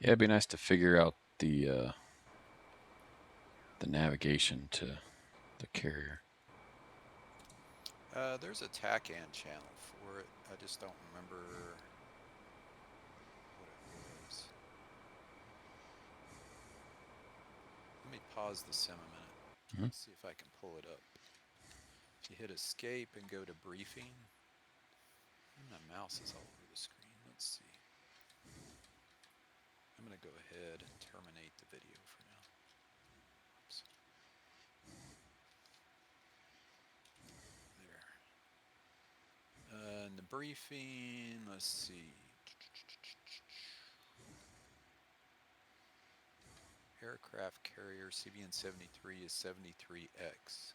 Yeah, it'd be nice to figure out the navigation to the carrier. There's a TACAN channel for it. I just don't remember what it was. Let me pause the sim a minute. Mhm. See if I can pull it up. If you hit escape and go to briefing, my mouse is all over the screen. Let's see. I'm going to go ahead and terminate the video for now. Oops. There. In the briefing, let's see. Aircraft carrier CBN 73 is 73X.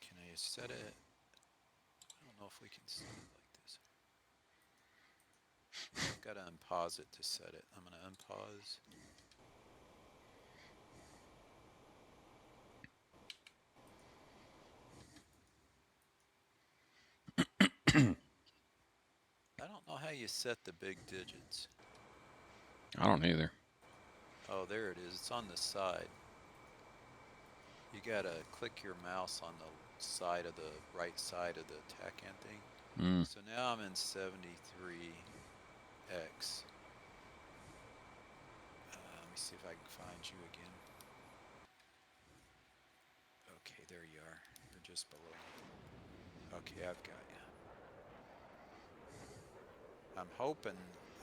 Can I set it? I don't know if we can set it like this. I've got to unpause it to set it. I'm going to unpause. I don't know how you set the big digits. I don't either. Oh, there it is. It's on the side. You gotta click your mouse on the side of the right side of the TACAN thing. Mm. So now I'm in 73X. Let me see if I can find you again. Okay, there you are. You're just below me. Okay, I've got you. I'm hoping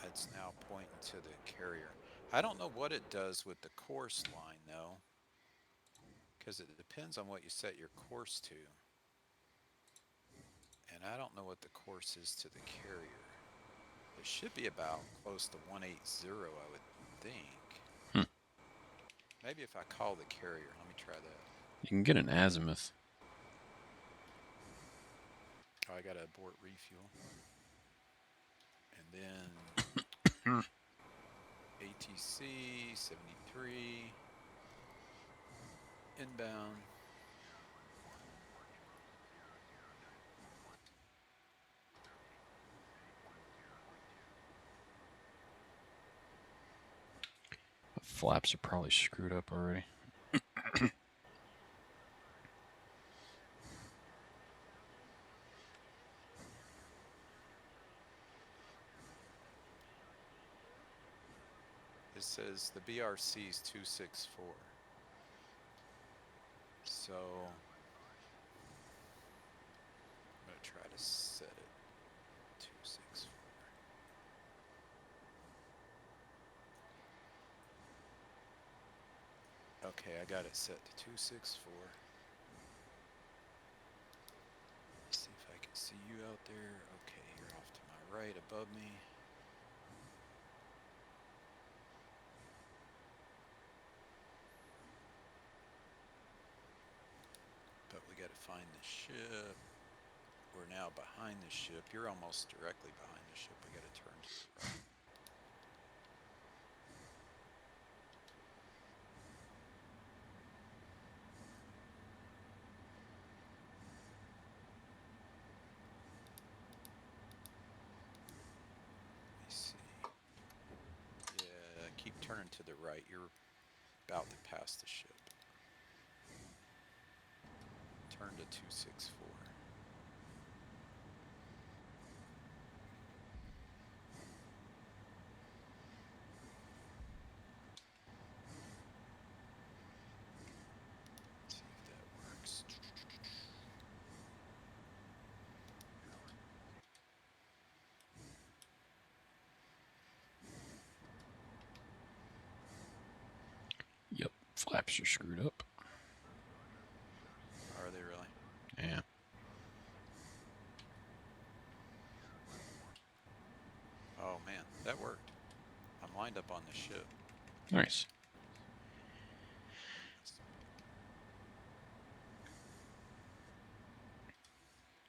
it's now pointing to the carrier. I don't know what it does with the course line though, because it depends on what you set your course to. And I don't know what the course is to the carrier. It should be about close to 180, I would think. Maybe if I call the carrier, let me try that. You can get an azimuth. Oh, I gotta abort refuel. And then ATC 73 inbound. The flaps are probably screwed up already. says the BRC is 264. So I'm gonna try to set it 264. Okay, I got it set to 264. Let's see if I can see you out there. Okay, you're off to my right above me. But we gotta find the ship. We're now behind the ship. You're almost directly behind the ship. We gotta turn to the right. Let me see. Yeah, keep turning to the right. You're about to pass the ship. Turn to 264. See if that works. Yep, flaps are screwed up. Are they really? Yeah. Oh man, that worked. I'm lined up on the ship. Nice.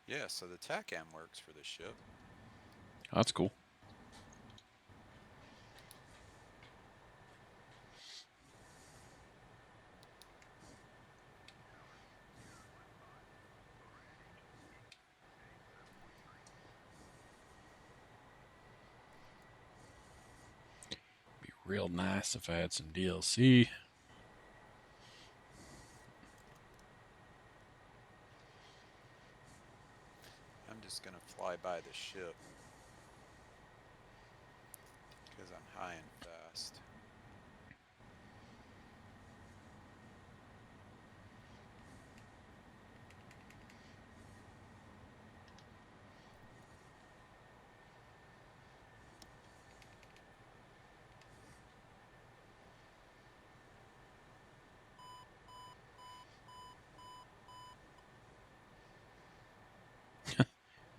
Yeah, so the TACAM works for the ship. That's cool. Be real nice if I had some DLC. I'm just gonna fly by the ship because I'm high and fast.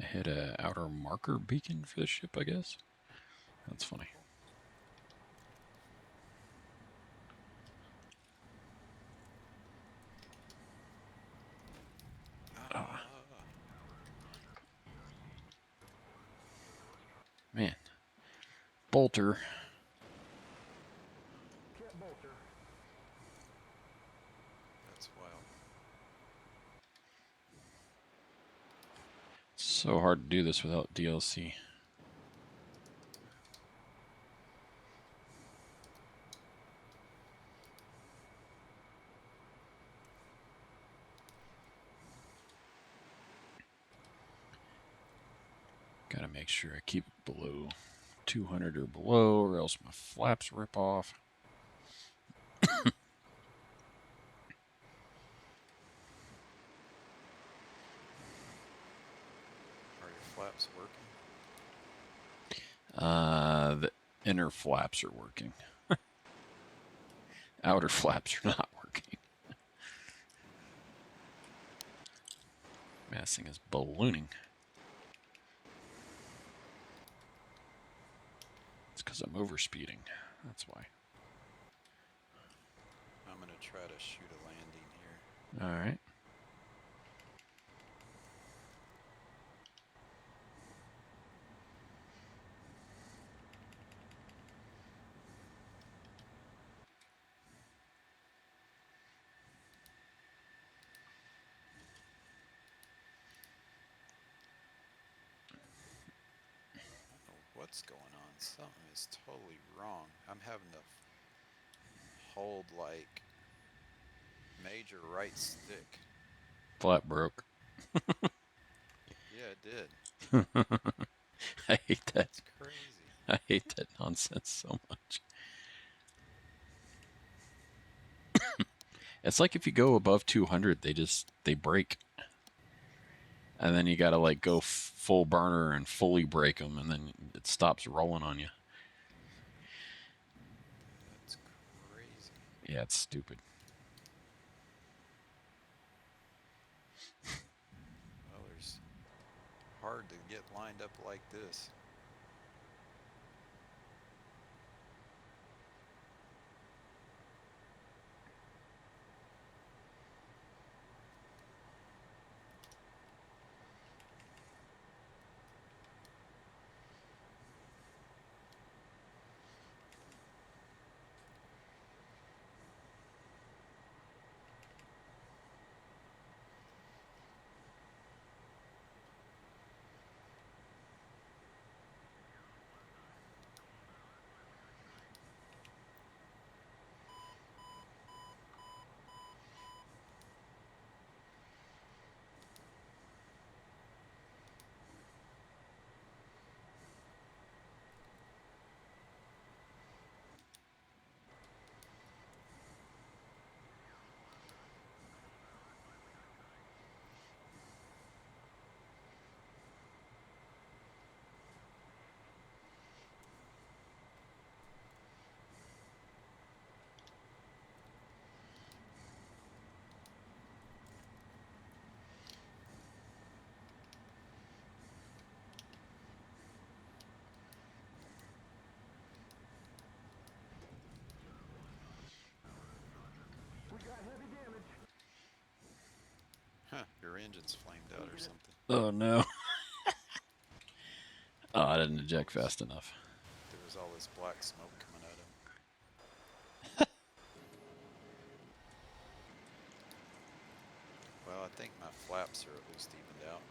I hit a outer marker beacon for the ship, I guess. That's funny. Ah. Man. Bolter. Kit Bolter. That's wild. So hard to do this without DLC. Gotta make sure I keep it below 200 or below, or else my flaps rip off. Are your flaps working? The inner flaps are working. Outer flaps are not working. Man, this thing is ballooning. It's because I'm overspeeding. That's why. I'm gonna try to shoot a landing here. All right. I don't know what's going on. Something is totally wrong. I'm having to hold like major right stick. Flap broke. Yeah, it did. I hate that. That's crazy. I hate that nonsense so much. It's like if you go above 200, they break. And then you got to like go full burner and fully brake them, and then it stops rolling on you. That's crazy. Yeah, it's stupid. Well, there's hard to get lined up like this. We got heavy damage. Huh, your engine's flamed out or something. Oh no. Oh, I didn't eject fast enough. There was all this black smoke coming out of him. Well, I think my flaps are at least evened out.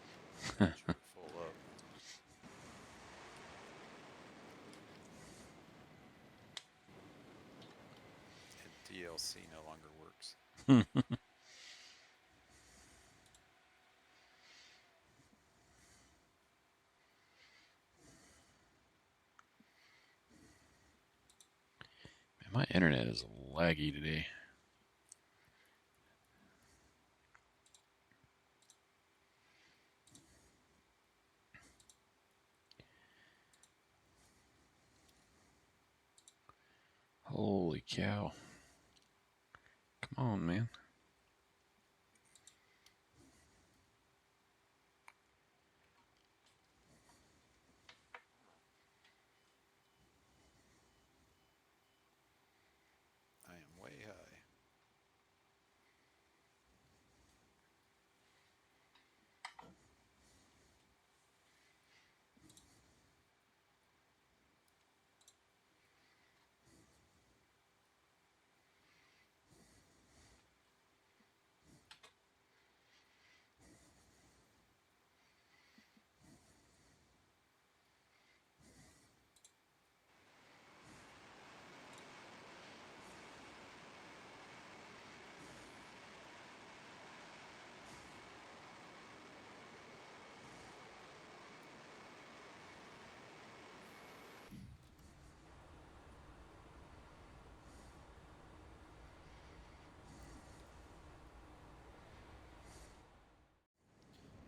Should be full up. And DLC no longer works. Man, my internet is laggy today. Holy cow. Come on, man. I am way high.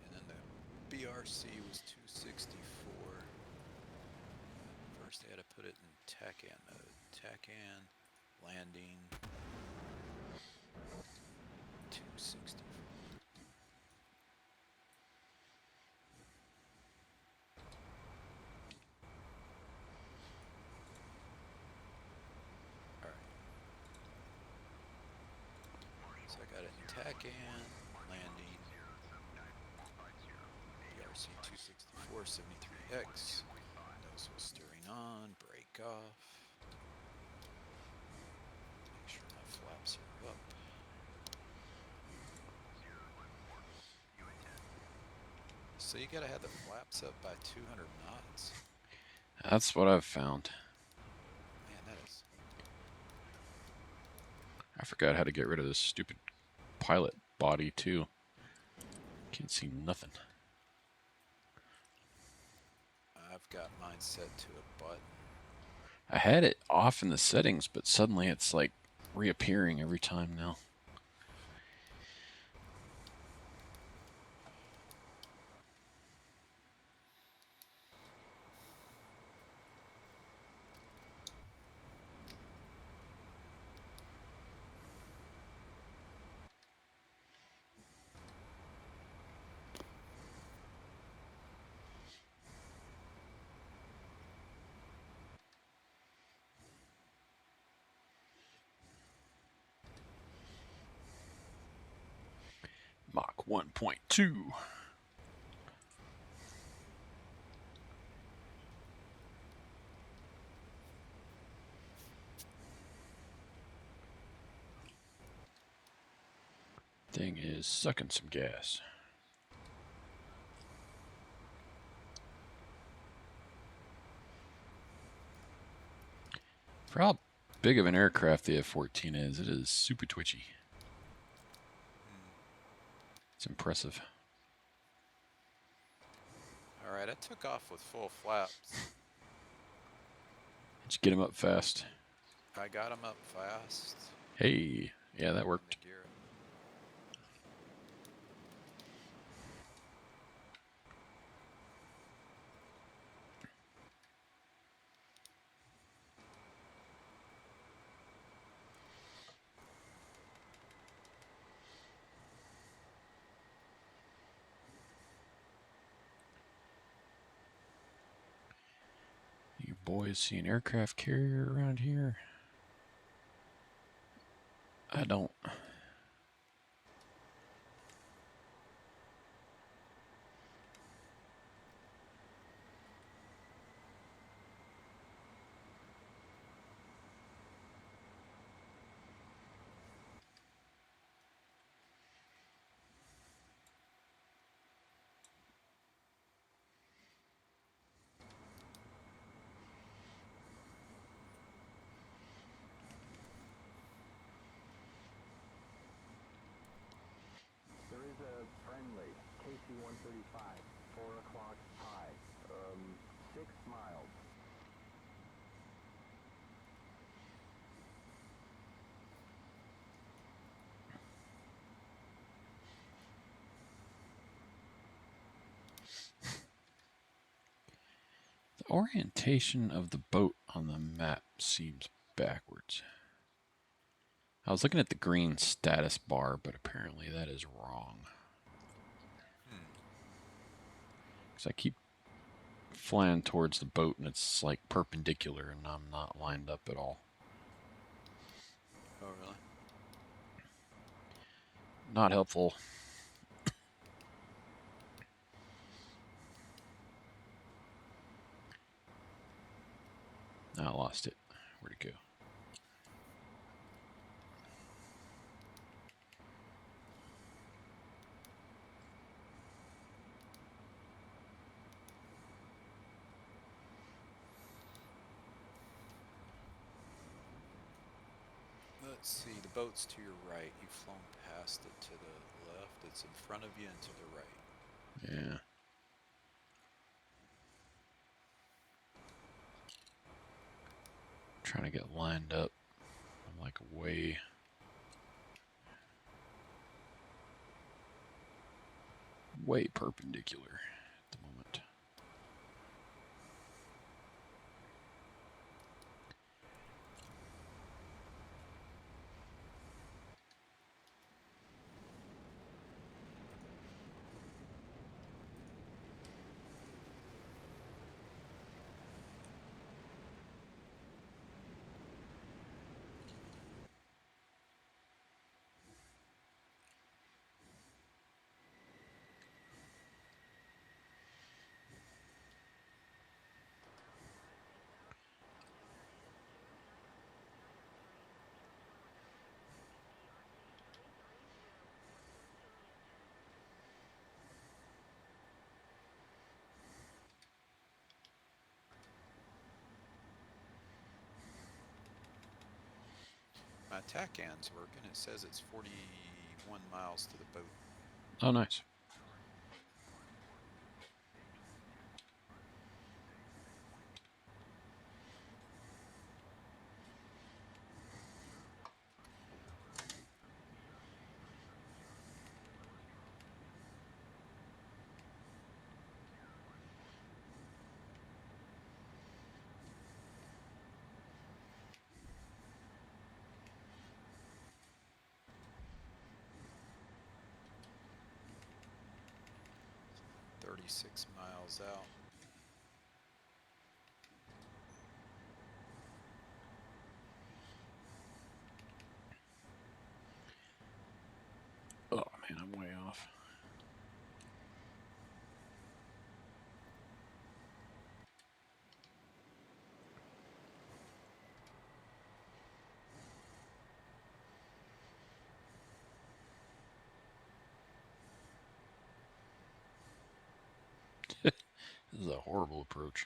And then the BRC was 264. First I had to put it in TACAN mode. TACAN, landing, 264. Alright. So I got it in TACAN, landing, BRC 264, 73X. Nose was steering on, brake off. Make sure my flaps are up. So you gotta have the flaps up by 200 knots. That's what I've found. Man, that is. I forgot how to get rid of this stupid pilot body, too. Can't see nothing. I've got mine set to a button. I had it off in the settings, but suddenly it's like reappearing every time now. Mach 1.2. Thing is sucking some gas. For how big of an aircraft the F-14 is, it is super twitchy. It's impressive. All right, I took off with full flaps. Did you get him up fast? I got him up fast. Hey, yeah, that worked. The gear. You boys see an aircraft carrier around here? I don't. There is a friendly KC-135, 4 o'clock high, 6 miles. The orientation of the boat on the map seems backwards. I was looking at the green status bar, but apparently that is wrong. Because I keep flying towards the boat and it's like perpendicular and I'm not lined up at all. Oh, really? Not helpful. I lost it. Where'd it go? Let's see. The boat's to your right. You've flown past it to the left. It's in front of you and to the right. Yeah. Trying to get lined up. I'm like way perpendicular at the moment. My TACAN's working. It says it's 41 miles to the boat. Oh, nice. .36 miles out. Oh man, I'm way off. This is a horrible approach.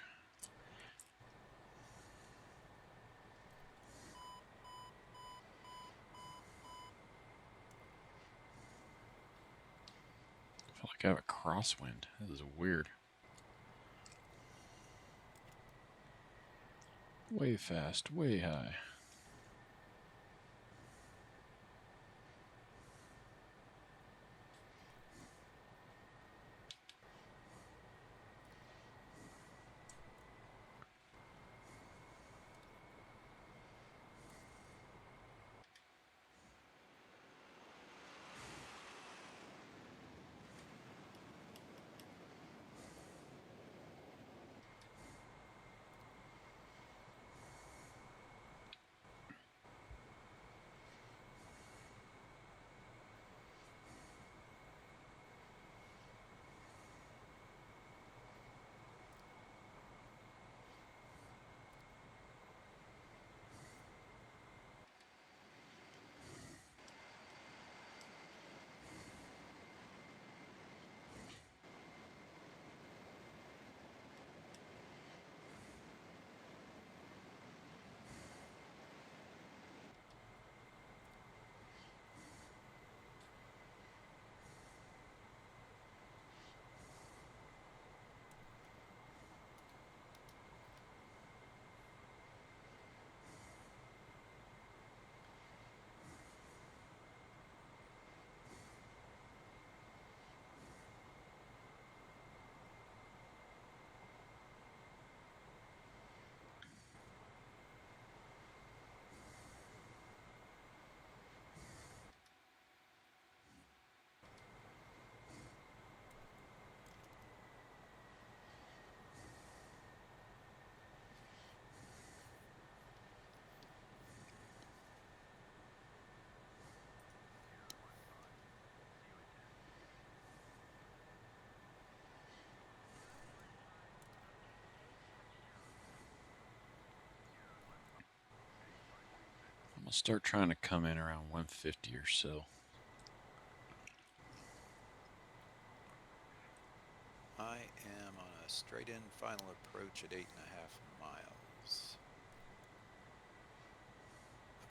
I feel like I have a crosswind. This is weird. Way fast, way high. I'm gonna start trying to come in around 150 or so. I am on a straight-in final approach at 8.5 miles.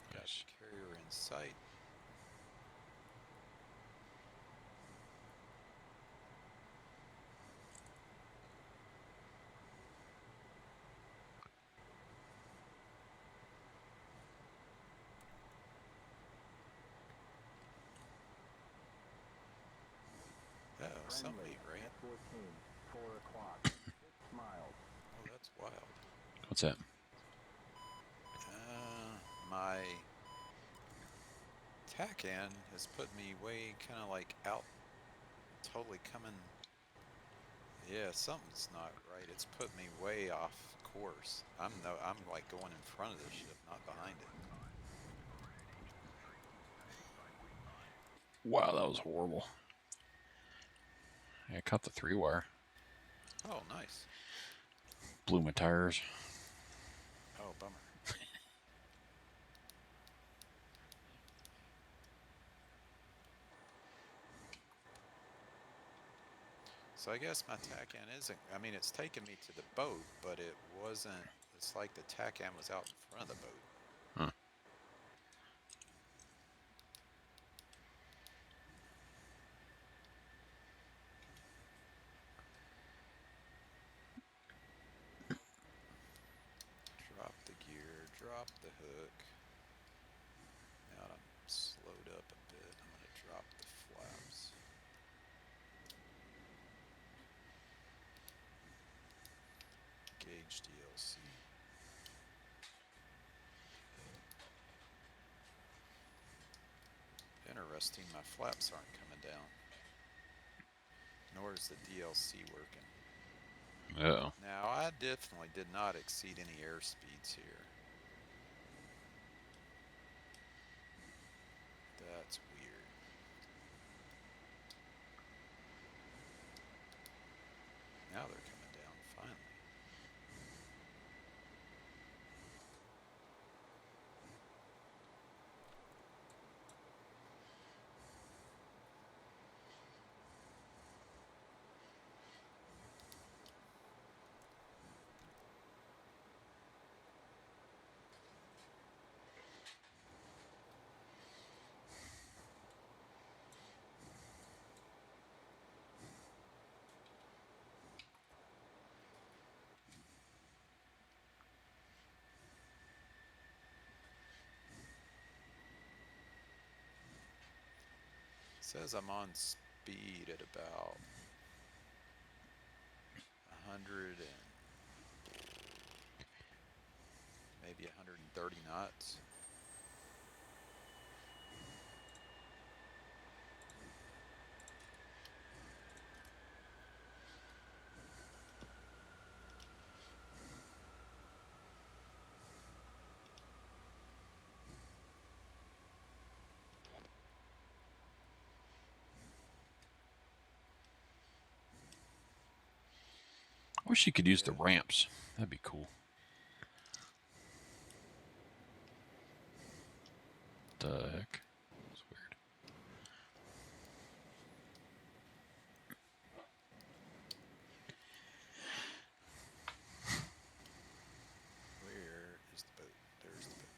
I've got Nice. the carrier in sight. Oh, something ain't right. F-14, 4 o'clock, 6 miles. Oh, that's wild. What's that? My TACAN has put me way kind of like out, totally coming. Yeah, something's not right. It's put me way off course. I'm like going in front of the ship, not behind it. Wow, that was horrible. I caught the 3-wire. Oh, nice. Blew my tires. Oh, bummer. So I guess my TACAN isn't, I mean, it's taken me to the boat, but it wasn't, it's like the TACAN was out in front of the boat. Huh. Drop the gear, drop the hook. Now I'm slowed up a bit. I'm going to drop the flaps. Gauge DLC. Interesting, my flaps aren't coming down. Nor is the DLC working. Uh-oh. Now, I definitely did not exceed any airspeeds here. That's weird. Now they're coming down, finally. says I'm on speed at about 100 and maybe 130 knots. I wish you could use the Yeah. ramps. That'd be cool. The heck? That's weird. Where is the boat? There's the boat.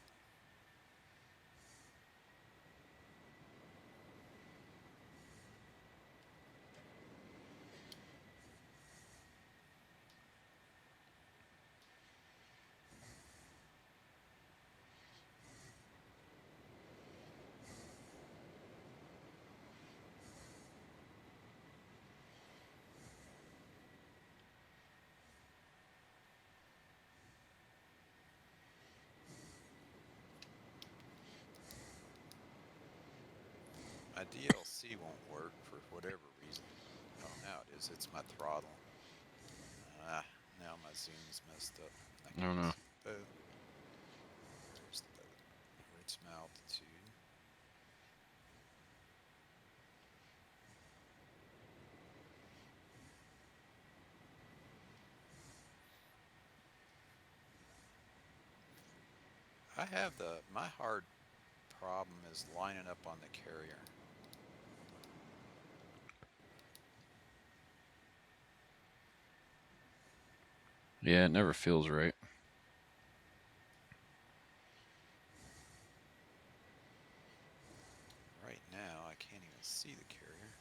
My DLC won't work for whatever reason. Oh, now it is. It's my throttle. Ah, now my zoom's messed up. I I don't can't know. see the boat. There's the boat. What's my altitude? I have my hard problem is lining up on the carrier. Yeah, it never feels right. Right now, I can't even see the carrier.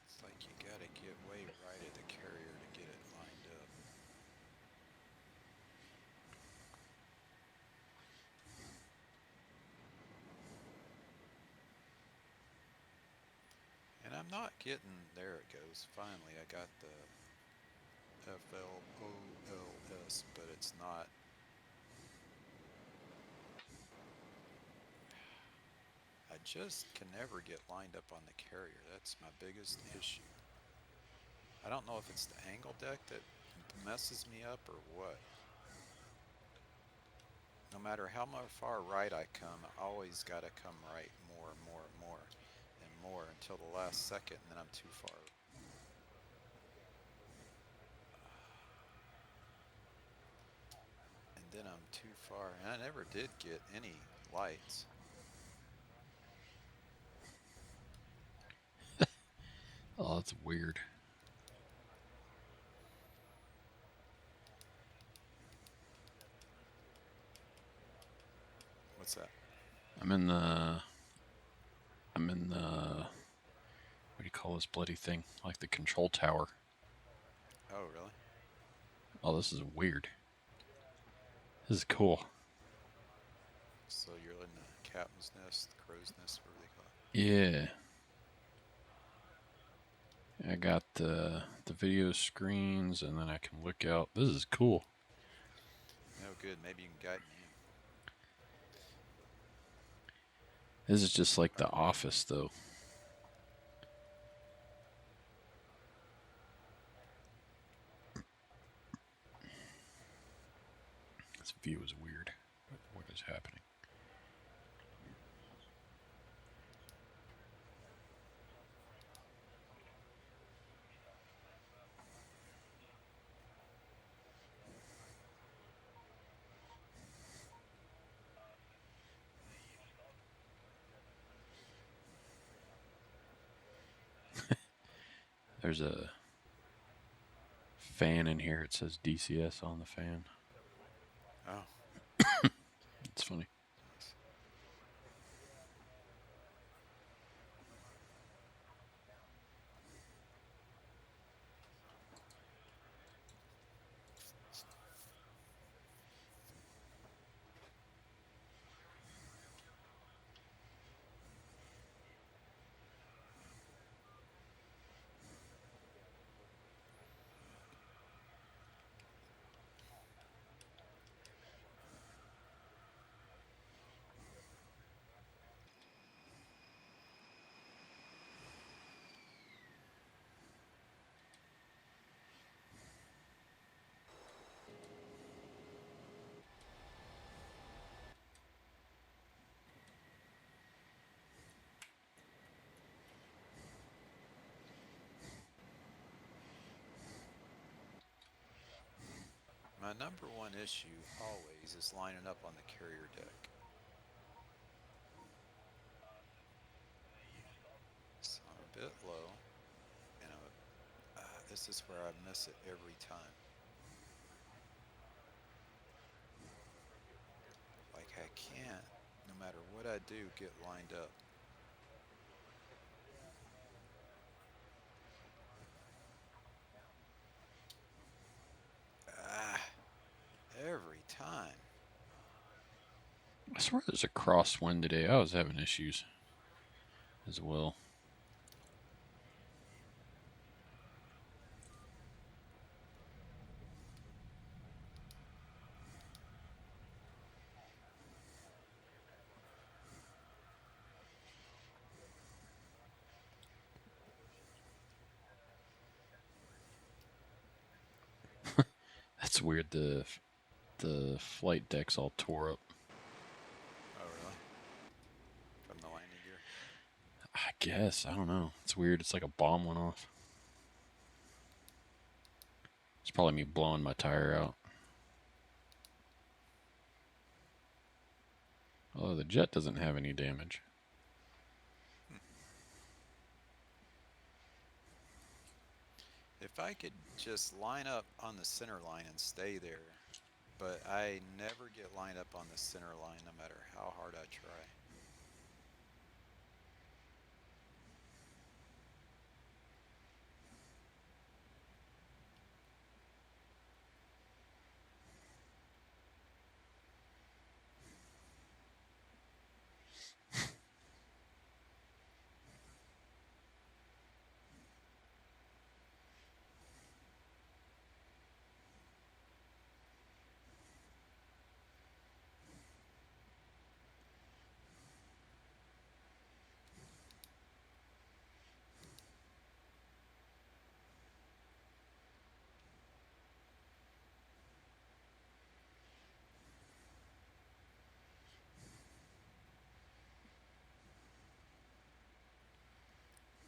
It's like you gotta get way right at the carrier to get it lined up. And I'm not getting, there it goes. Finally, I got the FLOLS, but it's not. I just can never get lined up on the carrier. That's my biggest issue. I don't know if it's the angle deck that messes me up or what. No matter how far right I come, I always gotta come right more and more and more and more until the last second, and then I'm too far. And then I'm too far, and I never did get any lights. Oh, that's weird. What's that? I'm in the. What do you call this bloody thing? Like the control tower. Oh, really? Oh, this is weird. This is cool. So you're in the captain's nest, the crow's nest, whatever they call it. Yeah. I got the video screens, and then I can look out. This is cool. No good. Maybe you can guide me in. This is just like the office, though. This view is weird. What is happening? There's a fan in here. It says DCS on the fan. Oh, It's funny. nice. My number one issue always is lining up on the carrier deck. So I'm a bit low, and this is where I miss it every time. Like I can't, no matter what I do, get lined up. Every time. I swear there's a crosswind today. I was having issues as well. That's weird. The flight deck's all tore up. Oh, really? From the landing gear? I guess. I don't know. It's weird. It's like a bomb went off. It's probably me blowing my tire out. Although the jet doesn't have any damage. If I could just line up on the center line and stay there, but I never get lined up on the center line no matter how hard I try.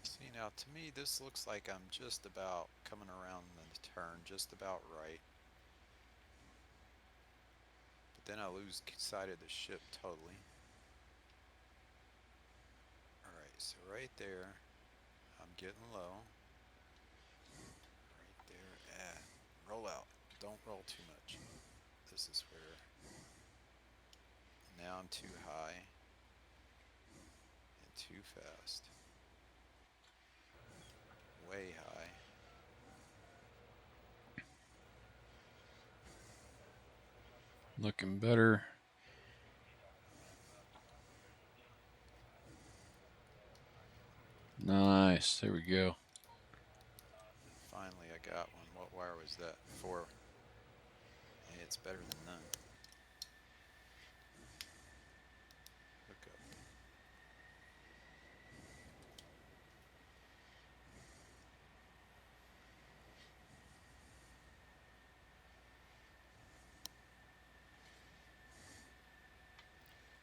See, now to me, this looks like I'm just about coming around the turn, just about right. But then I lose sight of the ship totally. Alright, so right there, I'm getting low. Right there, roll out. Don't roll too much. This is where, now I'm too high and too fast. Way high. Looking better. Nice. There we go. Finally, I got one. What wire was that? 4. Hey, it's better than none. Hook up.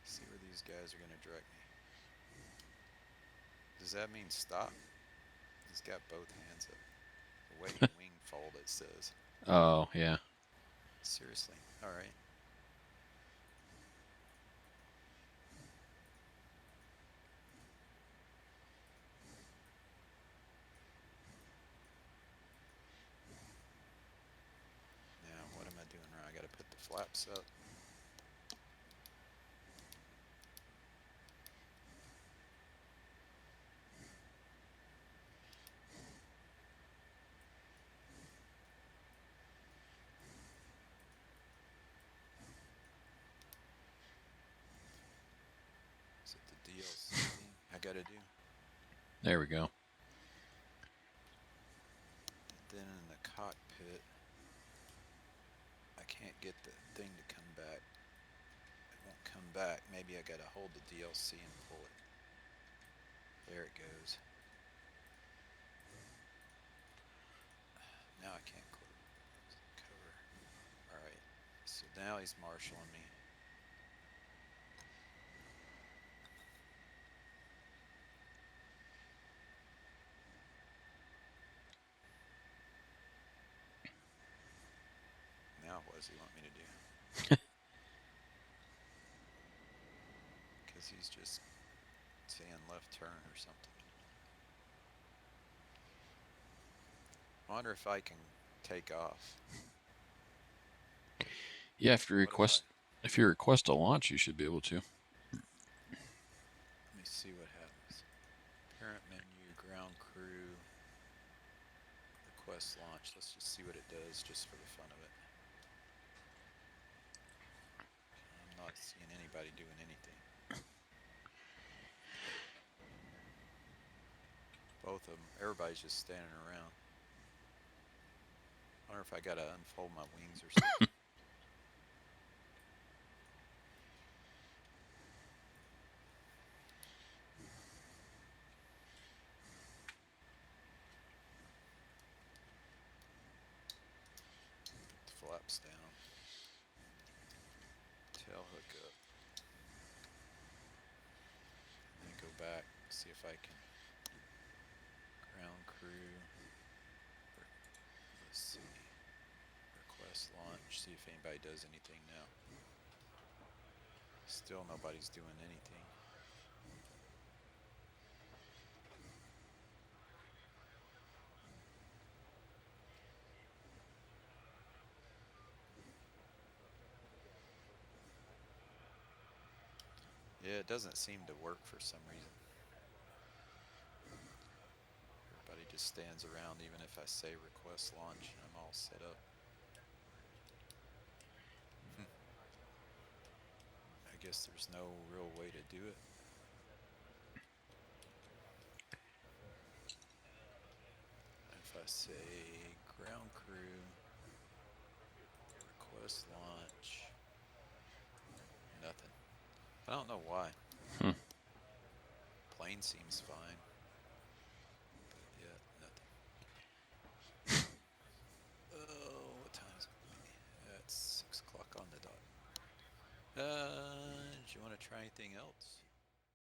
See where these guys are going to direct me. Does that mean stop? He's got both hands up. The way the wing fold, it says. Oh, yeah. Seriously. Alright. Now, what am I doing wrong? I gotta put the flaps up. Is it the DLC thing I gotta do? There we go. And then in the cockpit, I can't get the thing to come back. It won't come back. Maybe I gotta hold the DLC and pull it. There it goes. Now I can't cover. Alright. So now he's marshalling me. Now was he? he's just saying left turn or something. I wonder if I can take off. Yeah, if you What request if you request a launch, you should be able to. Let me see what happens. Parent menu, ground crew, request launch. Let's just see what it does just for the fun of it. I'm not seeing anybody doing anything. Both of them, everybody's just standing around. I wonder if I gotta unfold my wings or something. Put the flaps down. Tail hook up. And then go back, see if I can. Ground crew. Let's see. Request launch. See if anybody does anything now. Still nobody's doing anything. Yeah, it doesn't seem to work for some reason. Everybody just stands around even if I say request launch. I'm all set up. I guess there's no real way to do it. If I say ground crew, request launch, nothing. I don't know why. Hmm. Plane seems fine. But yeah, nothing. Oh, what time is it? It's 6 o'clock on the dot. Do you want to try anything else?